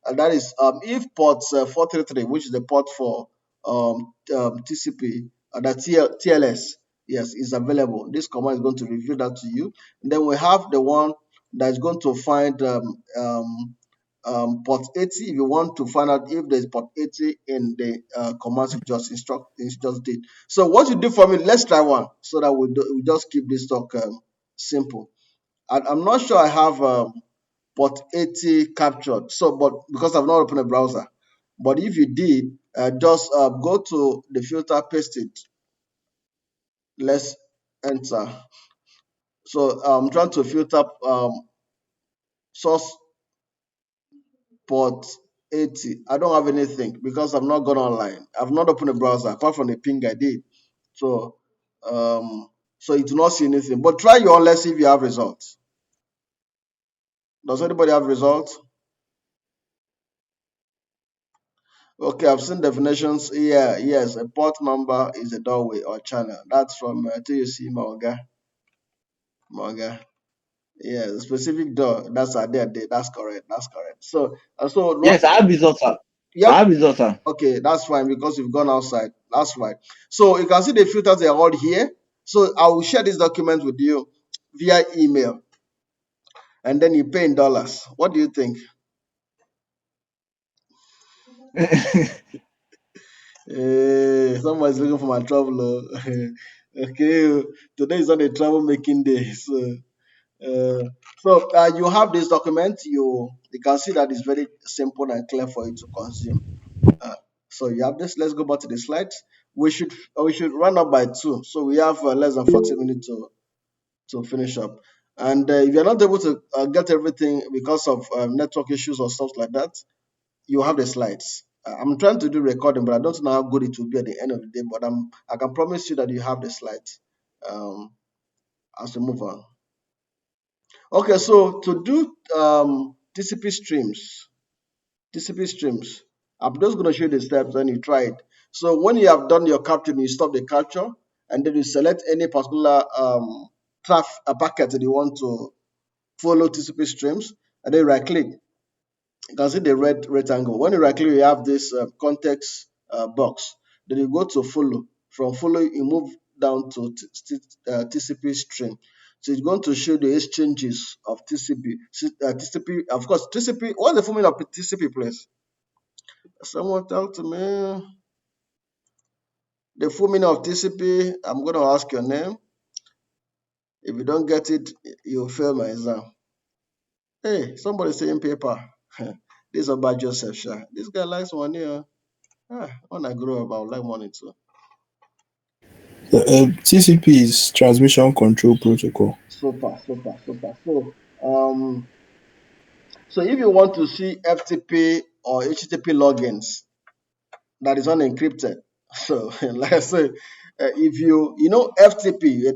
And that is if port 433, which is the port for TCP, the TLS, yes, is available. This command is going to review that to you. And then we have the one that is going to find port 80 if you want to find out if there's port 80 in the commands you just did. So what you do for me, let's try one so that we just keep this talk simple. I'm not sure I have port 80 captured, so but because I've not opened a browser. But if you did, just go to the filter, paste it. Let's enter. So I'm trying to filter source port 80. I don't have anything because I've not gone online. I've not opened a browser apart from the ping I did. So um, so you do not see anything. But try your own. Let's see if you have results. Does anybody have results? Okay, I've seen definitions. Yeah, yes, a port number is a doorway or channel. That's from TUC Maoga. Maoga. Yeah, the specific door. That's there. That's correct. That's correct. So, what Yes, I have results, sir. you I have? have results, sir. Okay, that's fine because you've gone outside. That's fine. So you can see the filters they are all here. So I will share this document with you via email, and then you pay in dollars. What do you think? Someone's looking for my trouble. Okay, today is not a trouble making day. So you have this document. You can see that it's very simple and clear for you to consume. Uh, so you have this. Let's go back to the slides. We should run up by 2. So we have less than 40 minutes to finish up. And if you're not able to get everything because of network issues or stuff like that, you have the slides. I'm trying to do recording, but I don't know how good it will be at the end of the day. But I can promise you that you have the slides um, as we move on. Okay, so to do TCP streams, I'm just going to show you the steps and you try it. So when you have done your capturing, you stop the capture and then you select any particular packet that you want to follow TCP streams, and then right click. You can see the red rectangle. When you right click, you have this context box. Then you go to follow. From follow, you move down to TCP stream. So it's going to show the exchanges of TCP. TCP, of course, TCP. What's the full meaning of TCP, please? Someone tell to me the full meaning of TCP. I'm going to ask your name. If you don't get it, you'll fail my exam. Hey, somebody saying paper. This is about Joseph Shah. This guy likes money. When I grow up, I would like money too. TCP is Transmission Control Protocol. Super, super, super. So if you want to see FTP or HTTP logins that is unencrypted, so like I said, if you know FTP,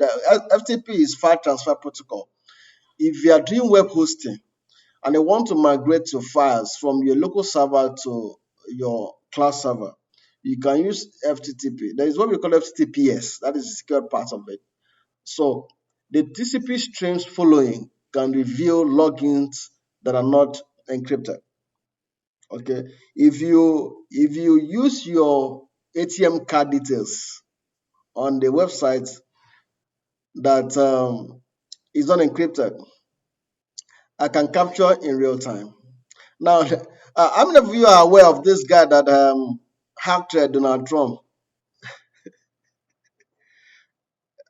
FTP is file transfer protocol. If you are doing web hosting and you want to migrate your files from your local server to your cloud server, you can use FTTP. There is what we call FTTPS, that is the secure part of it. So the TCP streams following can reveal logins that are not encrypted. Okay, if you use your ATM card details on the website that is not encrypted, I can capture in real time. Now, how many of you are aware of this guy that hacked Donald Trump?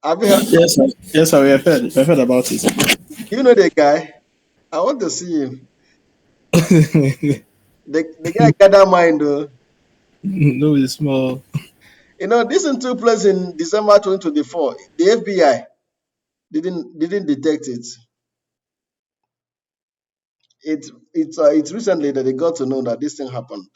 Have you heard? Yes, sir. Yes, sir. I've heard about it. Do you know the guy? I want to see him. The guy gather mind though. No, it's small. This thing took place in December 2024. The FBI didn't detect it. It's recently that they got to know that this thing happened.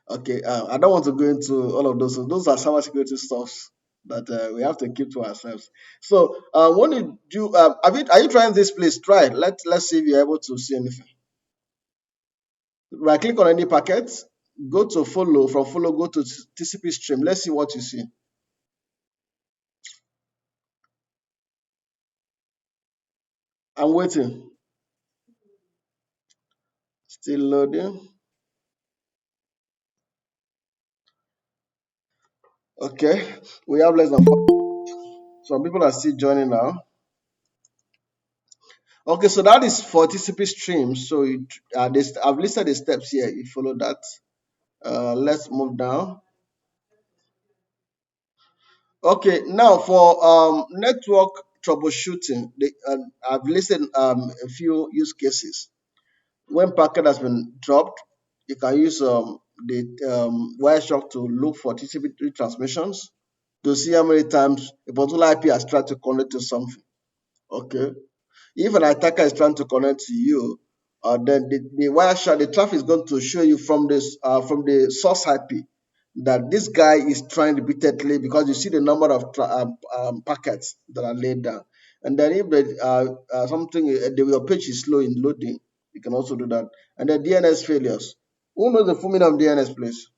Okay, I don't want to go into all of those. So those are cybersecurity stuffs that we have to keep to ourselves. So when you do, are you trying this? Please try it. Let's see if you're able to see anything. Right click on any packet, go to follow. From follow, go to TCP stream. Let's see what you see. I'm waiting. Still loading. Okay, we have less than 4. Some people are still joining now. Okay, so that is for TCP streams. So I've listed the steps here. You follow that. Let's move down. Okay, now for network troubleshooting, I've listed a few use cases. When packet has been dropped, you can use the Wireshark to look for TCP transmissions to see how many times a particular IP has tried to connect to something. Okay. If an attacker is trying to connect to you, then the Wireshark, the traffic is going to show you from the source IP that this guy is trying repeatedly, because you see the number of packets that are laid down. And then if your page is slow in loading, you can also do that. And then DNS failures. Who knows the full meaning of DNS, please?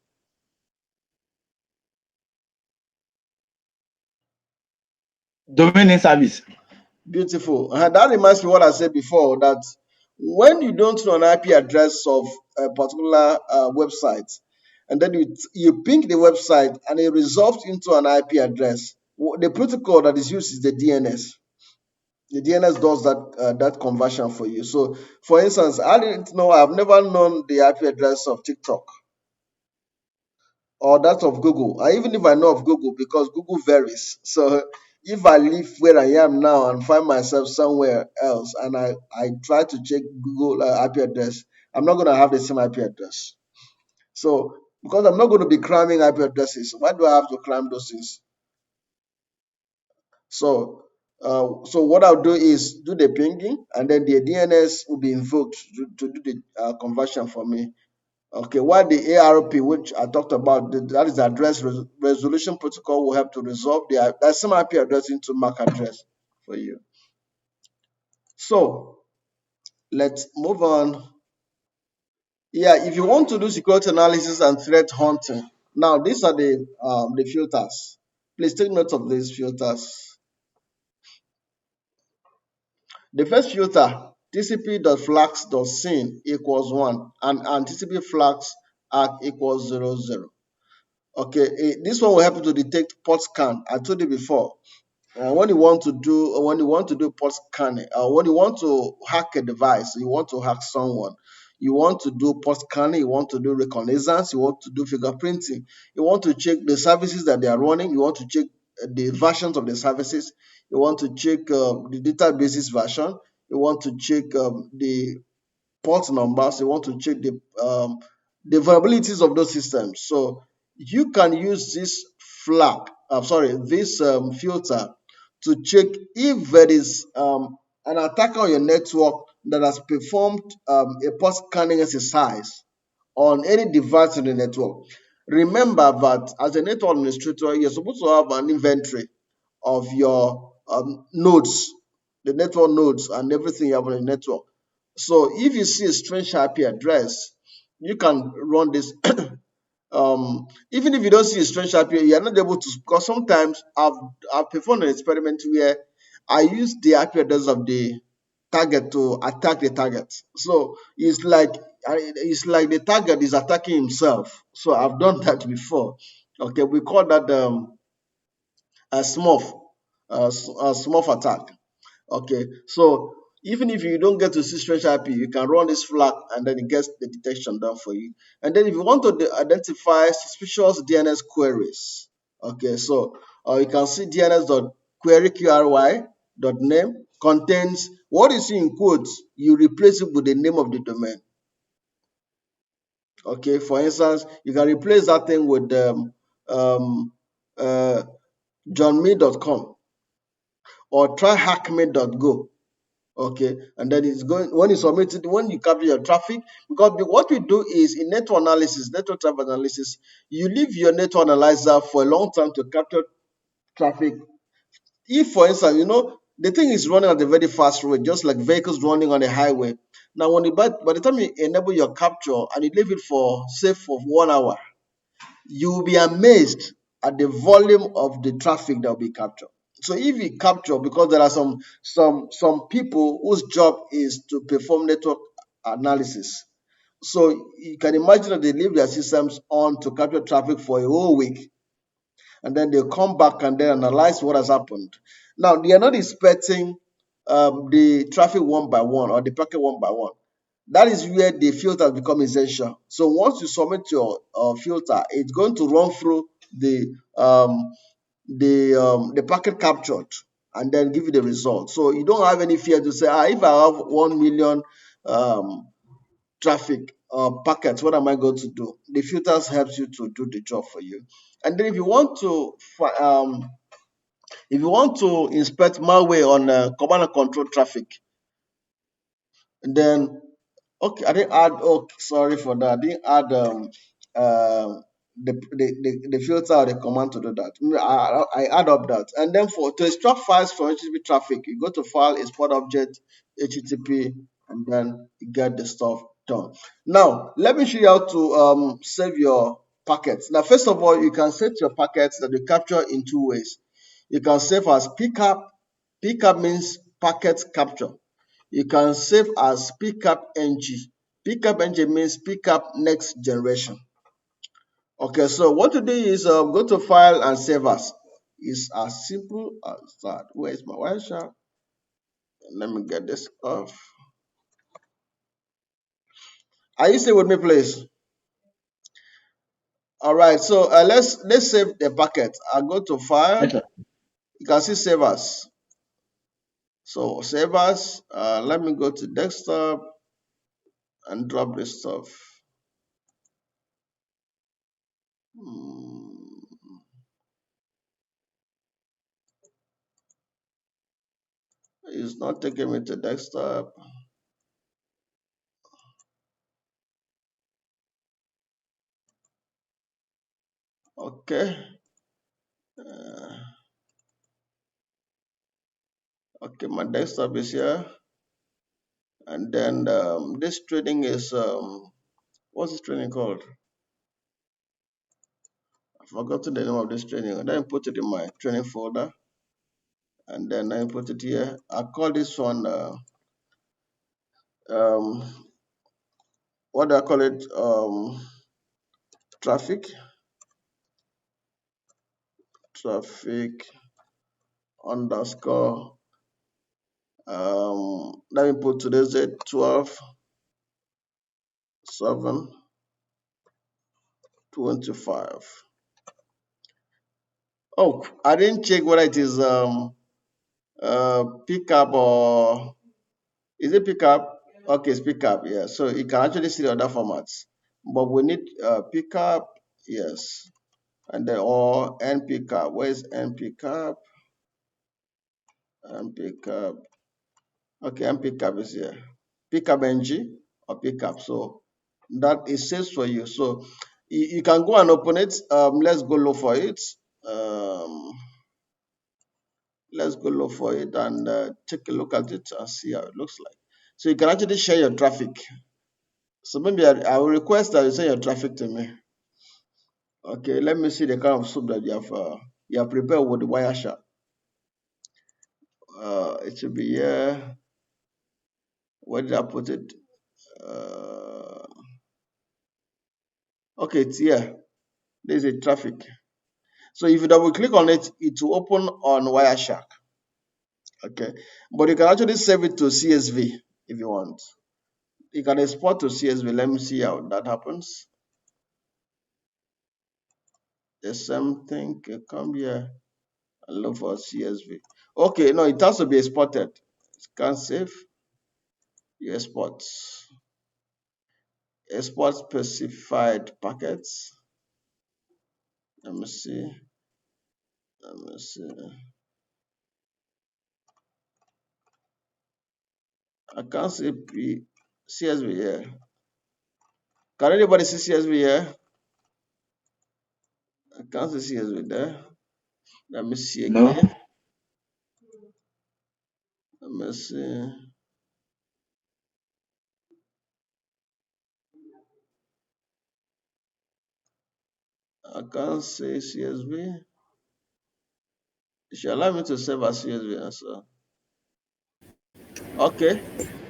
Domain name service. Beautiful. That reminds me what I said before, that when you don't know an IP address of a particular website, and then you ping the website and it resolves into an IP address, the protocol that is used is the DNS. The DNS does that conversion for you. So, for instance, I've never known the IP address of TikTok or that of Google. And even if I know of Google, because Google varies. So if I live where I am now and find myself somewhere else and I try to check Google IP address, I'm not going to have the same IP address. So because I'm not going to be cramming IP addresses, why do I have to cram those things? So what I'll do is do the pinging, and then the DNS will be invoked to do the conversion for me. Okay, while the ARP, which I talked about, that is the address resolution protocol, will help to resolve that same IP address into MAC address for you. So let's move on. Yeah, if you want to do security analysis and threat hunting, now these are the filters. Please take note of these filters. The first filter, tcp.flags.syn equals 1 and tcp-flags equals 00. Okay, this one will help you to detect port scan. I told you before. When you want to do port scanning, when you want to hack a device, you want to hack someone, you want to do port scanning, you want to do reconnaissance, you want to do fingerprinting, you want to check the services that they are running, you want to check the versions of the services, you want to check the databases version, you want to check the port numbers, you want to check the vulnerabilities of those systems. So you can use this filter to check if there is an attacker on your network that has performed a port scanning exercise on any device in the network. Remember that as a network administrator, you're supposed to have an inventory of your nodes, the network nodes, and everything you have on the network. So if you see a strange IP address, you can run this. Even if you don't see a strange IP, you are not able to, because sometimes I've performed an experiment where I use the IP address of the target to attack the target. So it's like the target is attacking himself. So I've done that before. Okay, we call that a smurf attack. Okay, so even if you don't get to see strange IP, you can run this flag and then it gets the detection done for you. And then if you want to identify suspicious DNS queries, okay, so you can see DNS.query.name contains what is in quotes, you replace it with the name of the domain. Okay, for instance, you can replace that thing with johnme.com or tryhackme.go. Okay, and then it's going when you submit it, when you capture your traffic, because what we do is in network traffic analysis, you leave your network analyzer for a long time to capture traffic. If, for instance, the thing is running at a very fast rate, just like vehicles running on a highway. Now, by the time you enable your capture and you leave it for say for 1 hour, you will be amazed at the volume of the traffic that will be captured. So if you capture, because there are some people whose job is to perform network analysis, so you can imagine that they leave their systems on to capture traffic for a whole week, and then they'll come back and then analyze what has happened. Now they are not inspecting the traffic one by one or the packet one by one. That is where the filters become essential. So once you submit your filter, it's going to run through the packet captured and then give you the result. So you don't have any fear to say, if I have 1 million traffic packets, what am I going to do? The filters helps you to do the job for you. And then if you want to If you want to inspect malware on command and control traffic, then okay, I didn't add. Oh, sorry for that. I didn't add the filter or the command to do that. I add up that, and then for to extract files from HTTP traffic, you go to file, export object, HTTP, and then you get the stuff done. Now let me show you how to save your packets. Now, first of all, you can set your packets that you capture in two ways. You can save as pickup. Pickup means packet capture. You can save as pickup ng. Pickup ng means pickup next generation. Okay, so what to do is go to file and save as. It's as simple as that. Where is my Wireshark? Let me get this off. Are you still with me, please? All right, so let's save the packet. I'll go to file. Yes, sir. You can see save as. So save as. Let me go to desktop and drop this stuff. It's not taking me to desktop. Okay. Okay, my desktop is here, and then this training is what's this training called? I forgot the name of this training. And then I put it in my training folder, and then I put it here. I call this one um, what do I call it? Traffic underscore. Let me put today's date 12/7/25. Oh, I didn't check whether it is pickup or is it pickup? Okay, it's pickup. Yeah, so you can actually see the other formats, but we need pickup. Yes, and then or n pickup. Where's n pickup? N pickup. Okay, n pickup is here. Pickup ng or pickup. So that is saves for you. So you can go and open it. Let's go look for it. Let's go look for it and take a look at it and see how it looks like. So you can actually share your traffic. So maybe I will request that you send your traffic to me. Okay, let me see the kind of soup that you have prepared with the Wireshark. It should be here. Where did I put it? Okay, it's here. There's a traffic. So if you double click on it, it will open on Wireshark. Okay, but you can actually save it to CSV if you want. You can export to CSV. Let me see how that happens. The same thing. Come here and look for CSV. Okay, no, it has to be exported. Can't save. You export specified packets. Let me see. I can't see CSV here. Can anybody see CSV here? I can't see CSV there. Let me see No. again. Let me see. I can't see CSV. It should allow me to save as CSV answer. Okay.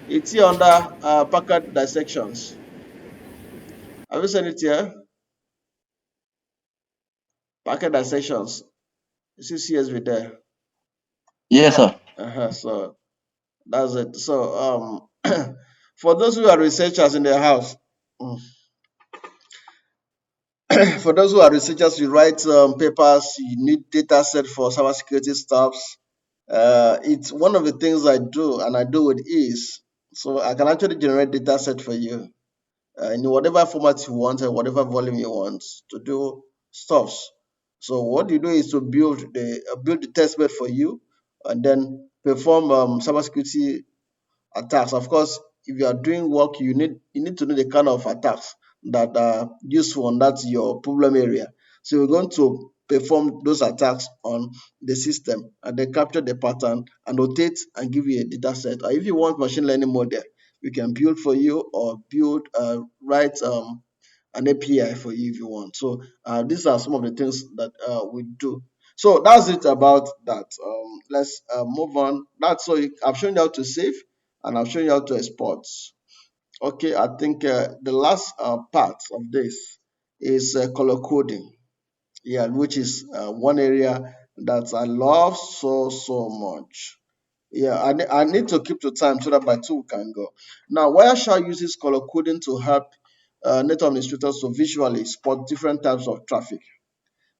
It's here under packet dissections. Have you seen it here? Packet dissections. You see CSV there. Yes, sir. So that's it. So for those who are researchers in their house, for those who are researchers, you write papers, you need data set for cybersecurity stuffs. It's one of the things I do, and I do with ease. So I can actually generate data set for you in whatever format you want and whatever volume you want to do stuffs. So what you do is to build the test bed for you, and then perform cybersecurity attacks. Of course, if you are doing work, you need to know the kind of attacks that are useful on that your problem area. So we're going to perform those attacks on the system and then capture the pattern, annotate and give you a data set. Or if you want machine learning model, we can build for you, or write an API for you if you want. So these are some of the things that we do. So that's it about that. Let's move on. I've shown you how to save, and I've shown you how to export. Okay, I think the last part of this is color coding. Yeah, which is one area that I love so much. Yeah, I need to keep to time so that by 2 we can go. Now, Wireshark uses color coding to help network administrators to visually spot different types of traffic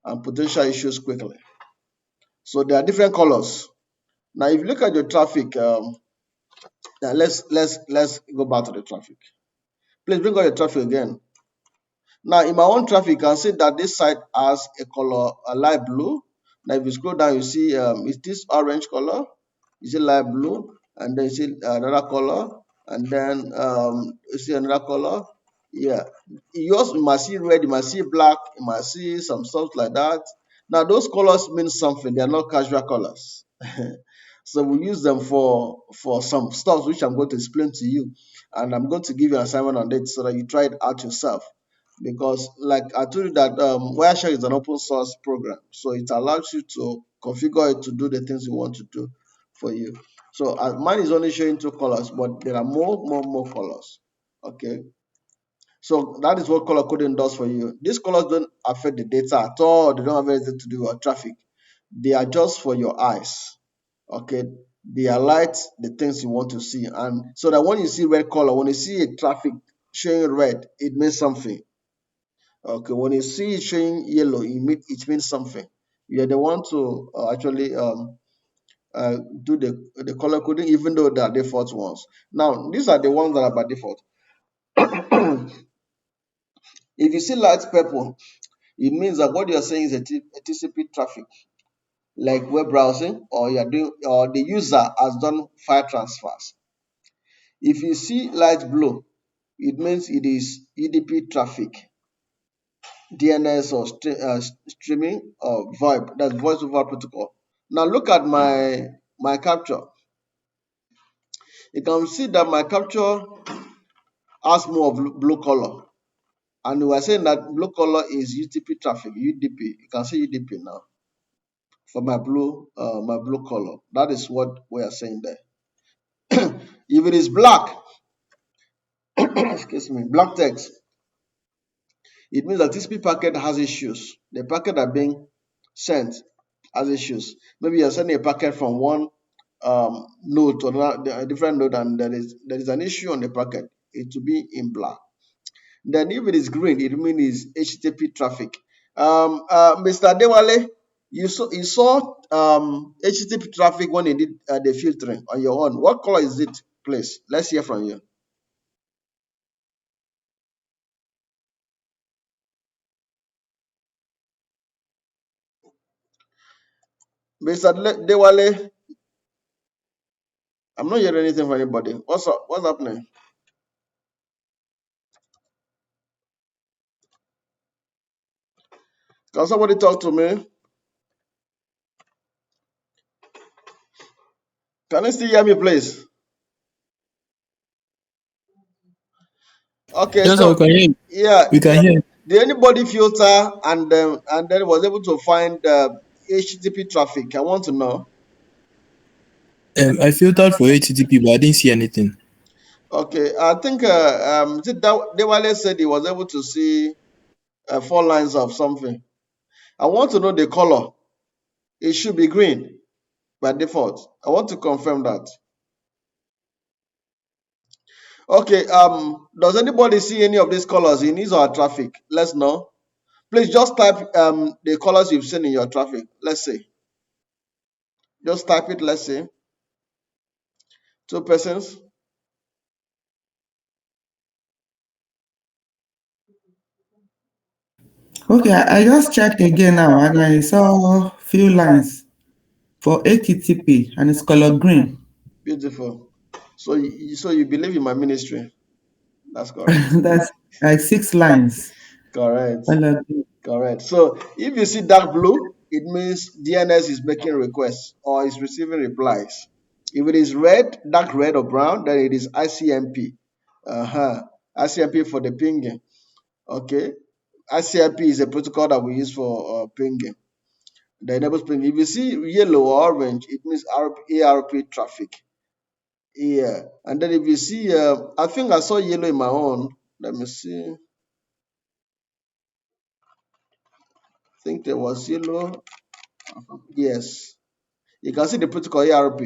and potential issues quickly. So there are different colors. Now, if you look at your traffic, now let's go back to the traffic. Please bring out your traffic again. Now, in my own traffic, you can see that this site has a color, a light blue. Now, if you scroll down, you see is this orange color, you see light blue, and then you see another color, and then you see another color. Yeah, yours, you might see red, you might see black, you might see some stuff like that. Now, those colors mean something. They are not casual colors. So we use them for some stuff which I'm going to explain to you, and I'm going to give you an assignment on it so that you try it out yourself. Because, like I told you, that Wireshark is an open source program, so it allows you to configure it to do the things you want to do for you. So mine is only showing 2 colors, but there are more colors. Okay, so that is what color coding does for you. These colors don't affect the data at all. They don't have anything to do with traffic. They are just for your eyes. Okay, they highlight the things you want to see, and so that when you see red color, when you see a traffic showing red, it means something. Okay, when you see it showing yellow, it means something. You're the one to actually do the color coding, even though they are default ones. Now, these are the ones that are by default. If you see light purple, it means that what you're saying is a TCP traffic, like web browsing, or you're doing, or the user has done file transfers. If you see light blue, it means it is UDP traffic, DNS or streaming or VoIP, that's voice over protocol. Now look at my capture. You can see that my capture has more of blue color, and we are saying that blue color is UDP traffic, UDP. You can see UDP now for my blue color. That is what we are saying there. If it is black, excuse me, black text, it means that TCP packet has issues. The packet are being sent has issues. Maybe you're sending a packet from one node to another, a different node, and there is an issue on the packet. It will be in black. Then if it is green, it means it's HTTP traffic. Mr. Dewale, you saw HTTP traffic when you did the filtering on your own. What color is it, please? Let's hear from you. Mr. Dewale, I'm not hearing anything from anybody. What's up? What's happening? Can somebody talk to me? Can you still hear me, please? Okay, Yes, sir, we so can hear you. yeah, We can hear you. did anybody filter and then was able to find HTTP traffic? I want to know. I filtered for HTTP, but I didn't see anything. Okay, I think Dewale said he was able to see 4 lines of something. I want to know the color. It should be green by default. I want to confirm that. Okay, does anybody see any of these colors in his or her traffic? Let's know. Please just type the colors you've seen in your traffic. Let's see. Just type it. Let's see. 2 persons. Okay, I just checked again now and I saw few lines for HTTP and it's color green. Beautiful. So you believe in my ministry? That's correct. That's like 6 lines. Correct. Color green. Correct. So if you see dark blue, it means DNS is making requests or is receiving replies. If it is red, dark red or brown, then it is ICMP. ICMP for the pinging. Okay. ICMP is a protocol that we use for pinging. The enables pinging. If you see yellow or orange, it means ARP traffic. Yeah. And then if you see, I think I saw yellow in my own. Let me see. I think there was yellow. Yes. You can see the protocol ARP.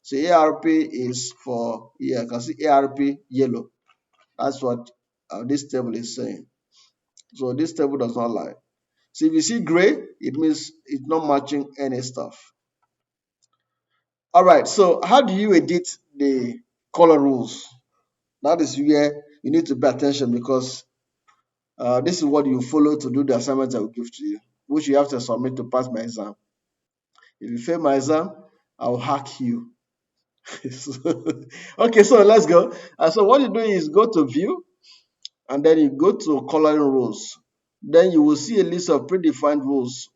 So ARP is for, yeah, you can see ARP yellow. That's what this table is saying. So this table does not lie. So if you see gray, it means it's not matching any stuff. All right. So how do you edit the color rules? That is where you need to pay attention because this is what you follow to do the assignment I will give to you, which you have to submit to pass my exam. If you fail my exam, I'll hack you. Okay, so let's go. So what you do is go to view and then you go to coloring rules. Then you will see a list of predefined rules.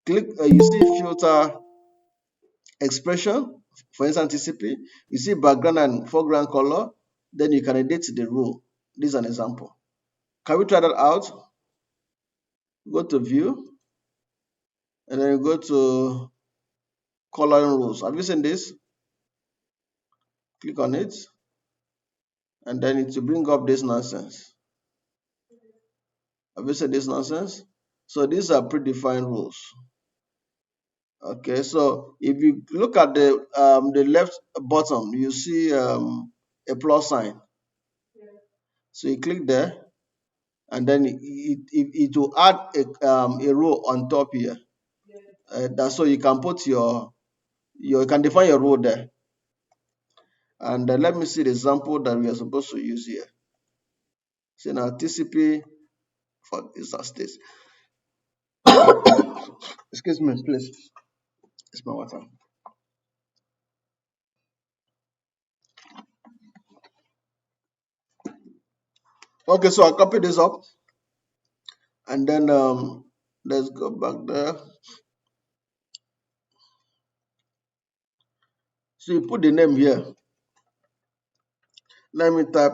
Click, you see filter expression, for instance, TCP. You see background and foreground color. Then you can edit the rule. This is an example. Can we try that out? Go to view and then you go to coloring rules. Have you seen this? Click on it and then it will bring up this nonsense. Have you seen this nonsense? So these are predefined rules. Okay, so if you look at the left bottom, you see a plus sign. So you click there, and then it will add a row on top here. That's so you can put you can define your row there. And let me see the example that we are supposed to use here. So now TCP for this state. Excuse me, please. It's my water. Okay, so I copy this up, and then let's go back there. So you put the name here. Let me type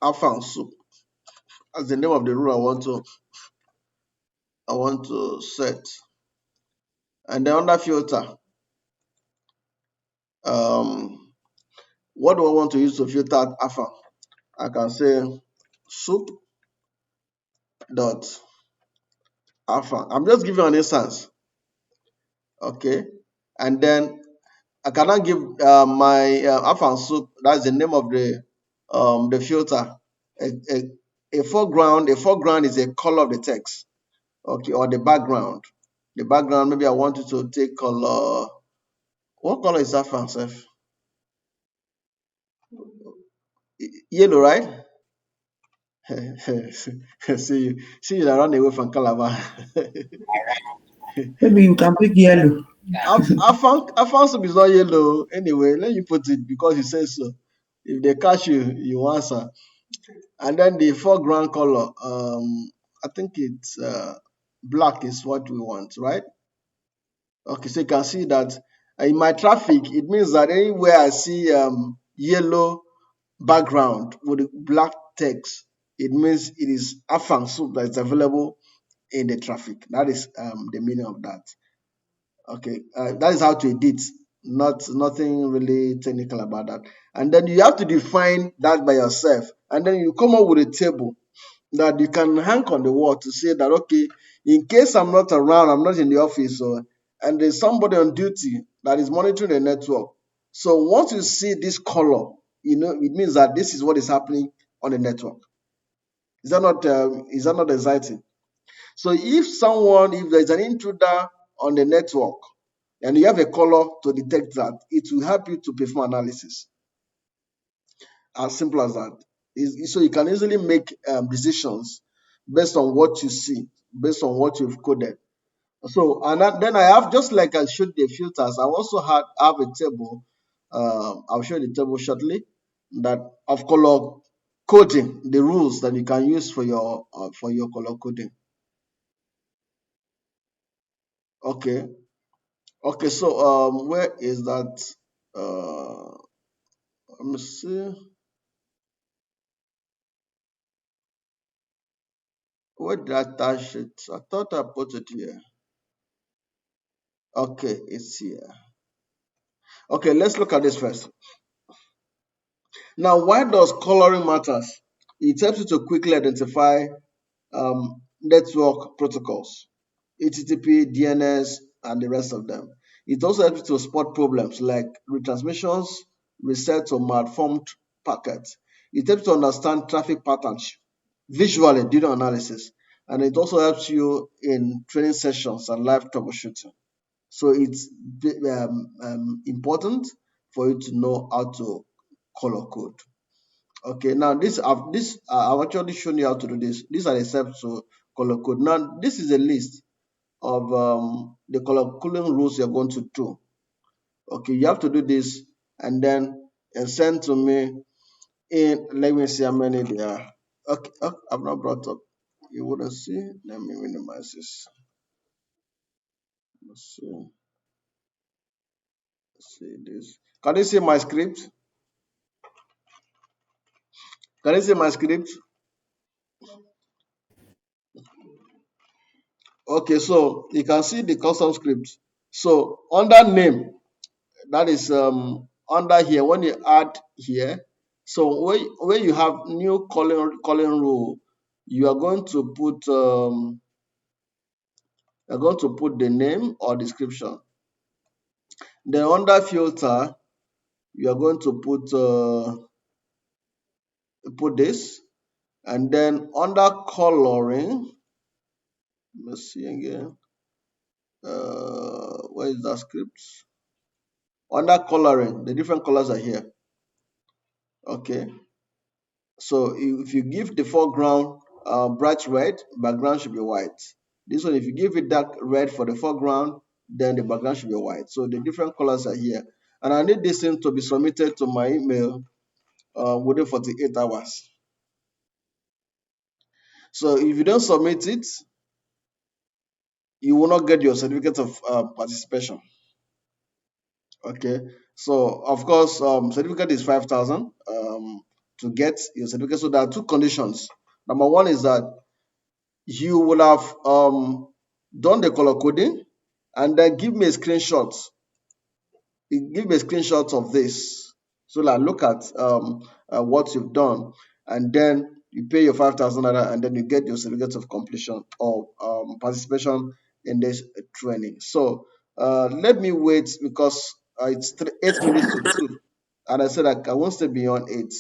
Afan soup as the name of the rule I want to set. And then under filter, what do I want to use to filter Afan? I can say soup dot Afan. I'm just giving an instance. Okay. And then I cannot give my Afan soup, that's the name of the filter. A foreground is a color of the text. Okay, or the background. The background, maybe I want you to take color. What color is that from, Seth? Yellow, right? see you run away from Calabar. Maybe you can pick yellow. I found soup is not yellow. Anyway, let you put it because you say so. If they catch you, you answer. And then the foreground color, I think it's black is what we want, right? Okay, so you can see that in my traffic, it means that anywhere I see yellow background with black text, it means it is Afang soup that is available in the traffic. That is the meaning of that. Okay, that is how to edit. Nothing really technical about that. And then you have to define that by yourself, and then you come up with a table that you can hang on the wall to say that, okay, in case I'm not around, I'm not in the office, and there's somebody on duty that is monitoring the network. So once you see this color, it means that this is what is happening on the network. Is that not exciting? So if there's an intruder on the network and you have a color to detect that, it will help you to perform analysis. As simple as that. So you can easily make decisions based on what you see, based on what you've coded. So, and then I have, just like I showed the filters, I also have a table. I'll show you the table shortly, that of color coding, the rules that you can use for your color coding. Okay. Okay. So where is that? Let me see. Where did I attach it? I thought I put it here. Okay, it's here. Okay, let's look at this first. Now, why does coloring matters? It helps you to quickly identify network protocols, HTTP, DNS, and the rest of them. It also helps you to spot problems like retransmissions, reset or malformed packets. It helps you to understand traffic patterns visually during analysis, and it also helps you in training sessions and live troubleshooting. So it's important for you to know how to color code. Okay, now I've actually shown you how to do this. These are the steps to color code. Now this is a list of the color coding rules you're going to do. Okay, you have to do this and then send to me in. Let me see how many there are. Okay, I've not brought up. You wouldn't see. Let me minimize this. Let's see. See this. Can you see my script? Can you see my script? Okay, so you can see the custom script. So under name, that is under here, when you add here, so when you have new calling rule, you are going to put the name or description. Then under filter, you are going to put this, and then under coloring, let's see again. Where is that script? Under coloring, the different colors are here. Okay, so if you give the foreground bright red, background should be white. This one, if you give it dark red for the foreground, then the background should be white. So the different colors are here, and I need this thing to be submitted to my email within 48 hours. So if you don't submit it, you will not get your certificate of participation. Okay, so of course, certificate is 5,000 to get your certificate. So there are two conditions. Number one is that you will have done the color coding, and then give me a screenshot of this, so that I look at what you've done, and then you pay your 5,000 naira, and then you get your certificate of completion or participation in this training. So let me wait, because it's 8 minutes to 2, and I said I won't stay beyond 8.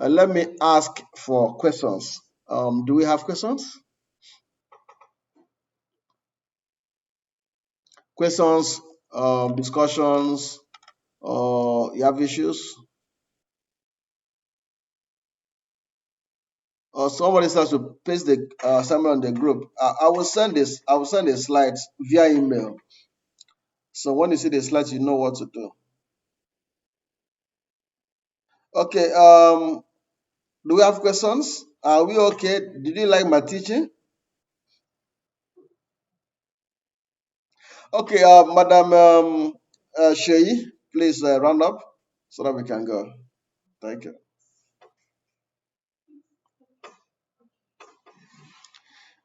Let me ask for questions. Do we have questions? Questions, discussions, or you have issues? Or somebody starts to paste the assignment on the group. I will send this. I will send the slides via email. So when you see the slides, you know what to do. Okay. Do we have questions? Are we okay? Did you like my teaching? Okay. Madam Sheyi, please round up so that we can go. Thank you.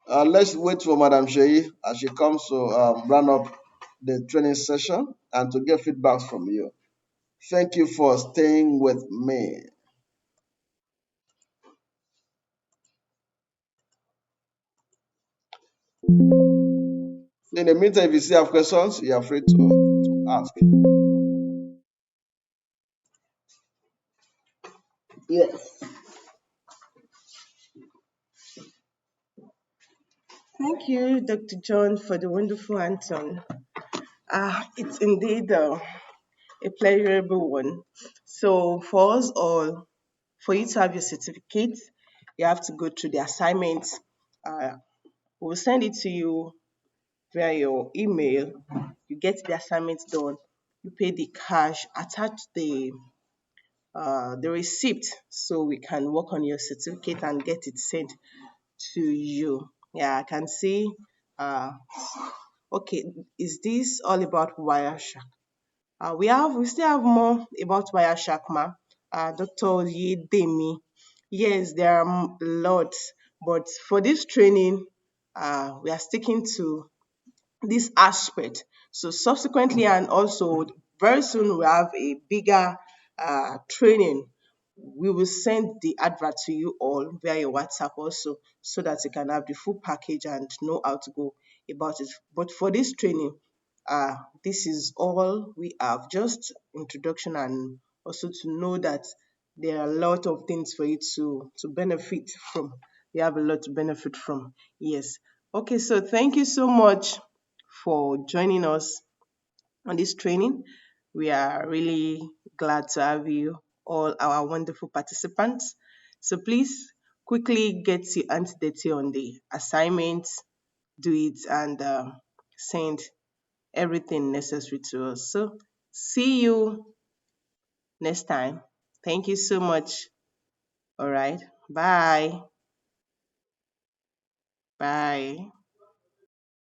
Let's wait for Madam Sheyi as she comes to round up the training session and to get feedbacks from you. Thank you for staying with me. In the meantime, if you still have questions, you are free to ask. Yes. Thank you, Dr. John, for the wonderful answer. It's indeed a pleasurable one. So, for us all, for you to have your certificate, you have to go through the assignments Uh, we'll send it to you via your email. You get the assignment done. You pay the cash, attach the receipt so we can work on your certificate and get it sent to you. Yeah, I can see. Uh, okay, is this all about Wireshark? We still have more about Wireshark, ma. Dr. Yedemi. Yes, there are lots, but for this training, we are sticking to this aspect. So subsequently and also very soon we have a bigger training. We will send the advert to you all via your WhatsApp also so that you can have the full package and know how to go about it. But for this training, this is all we have, just introduction and also to know that there are a lot of things for you to benefit from. You have a lot to benefit from. Yes. Okay, so thank you so much for joining us on this training. We are really glad to have you, all our wonderful participants. So please quickly get your antidote on the assignments, do it, and send everything necessary to us. So see you next time. Thank you so much. All right. Bye. Bye.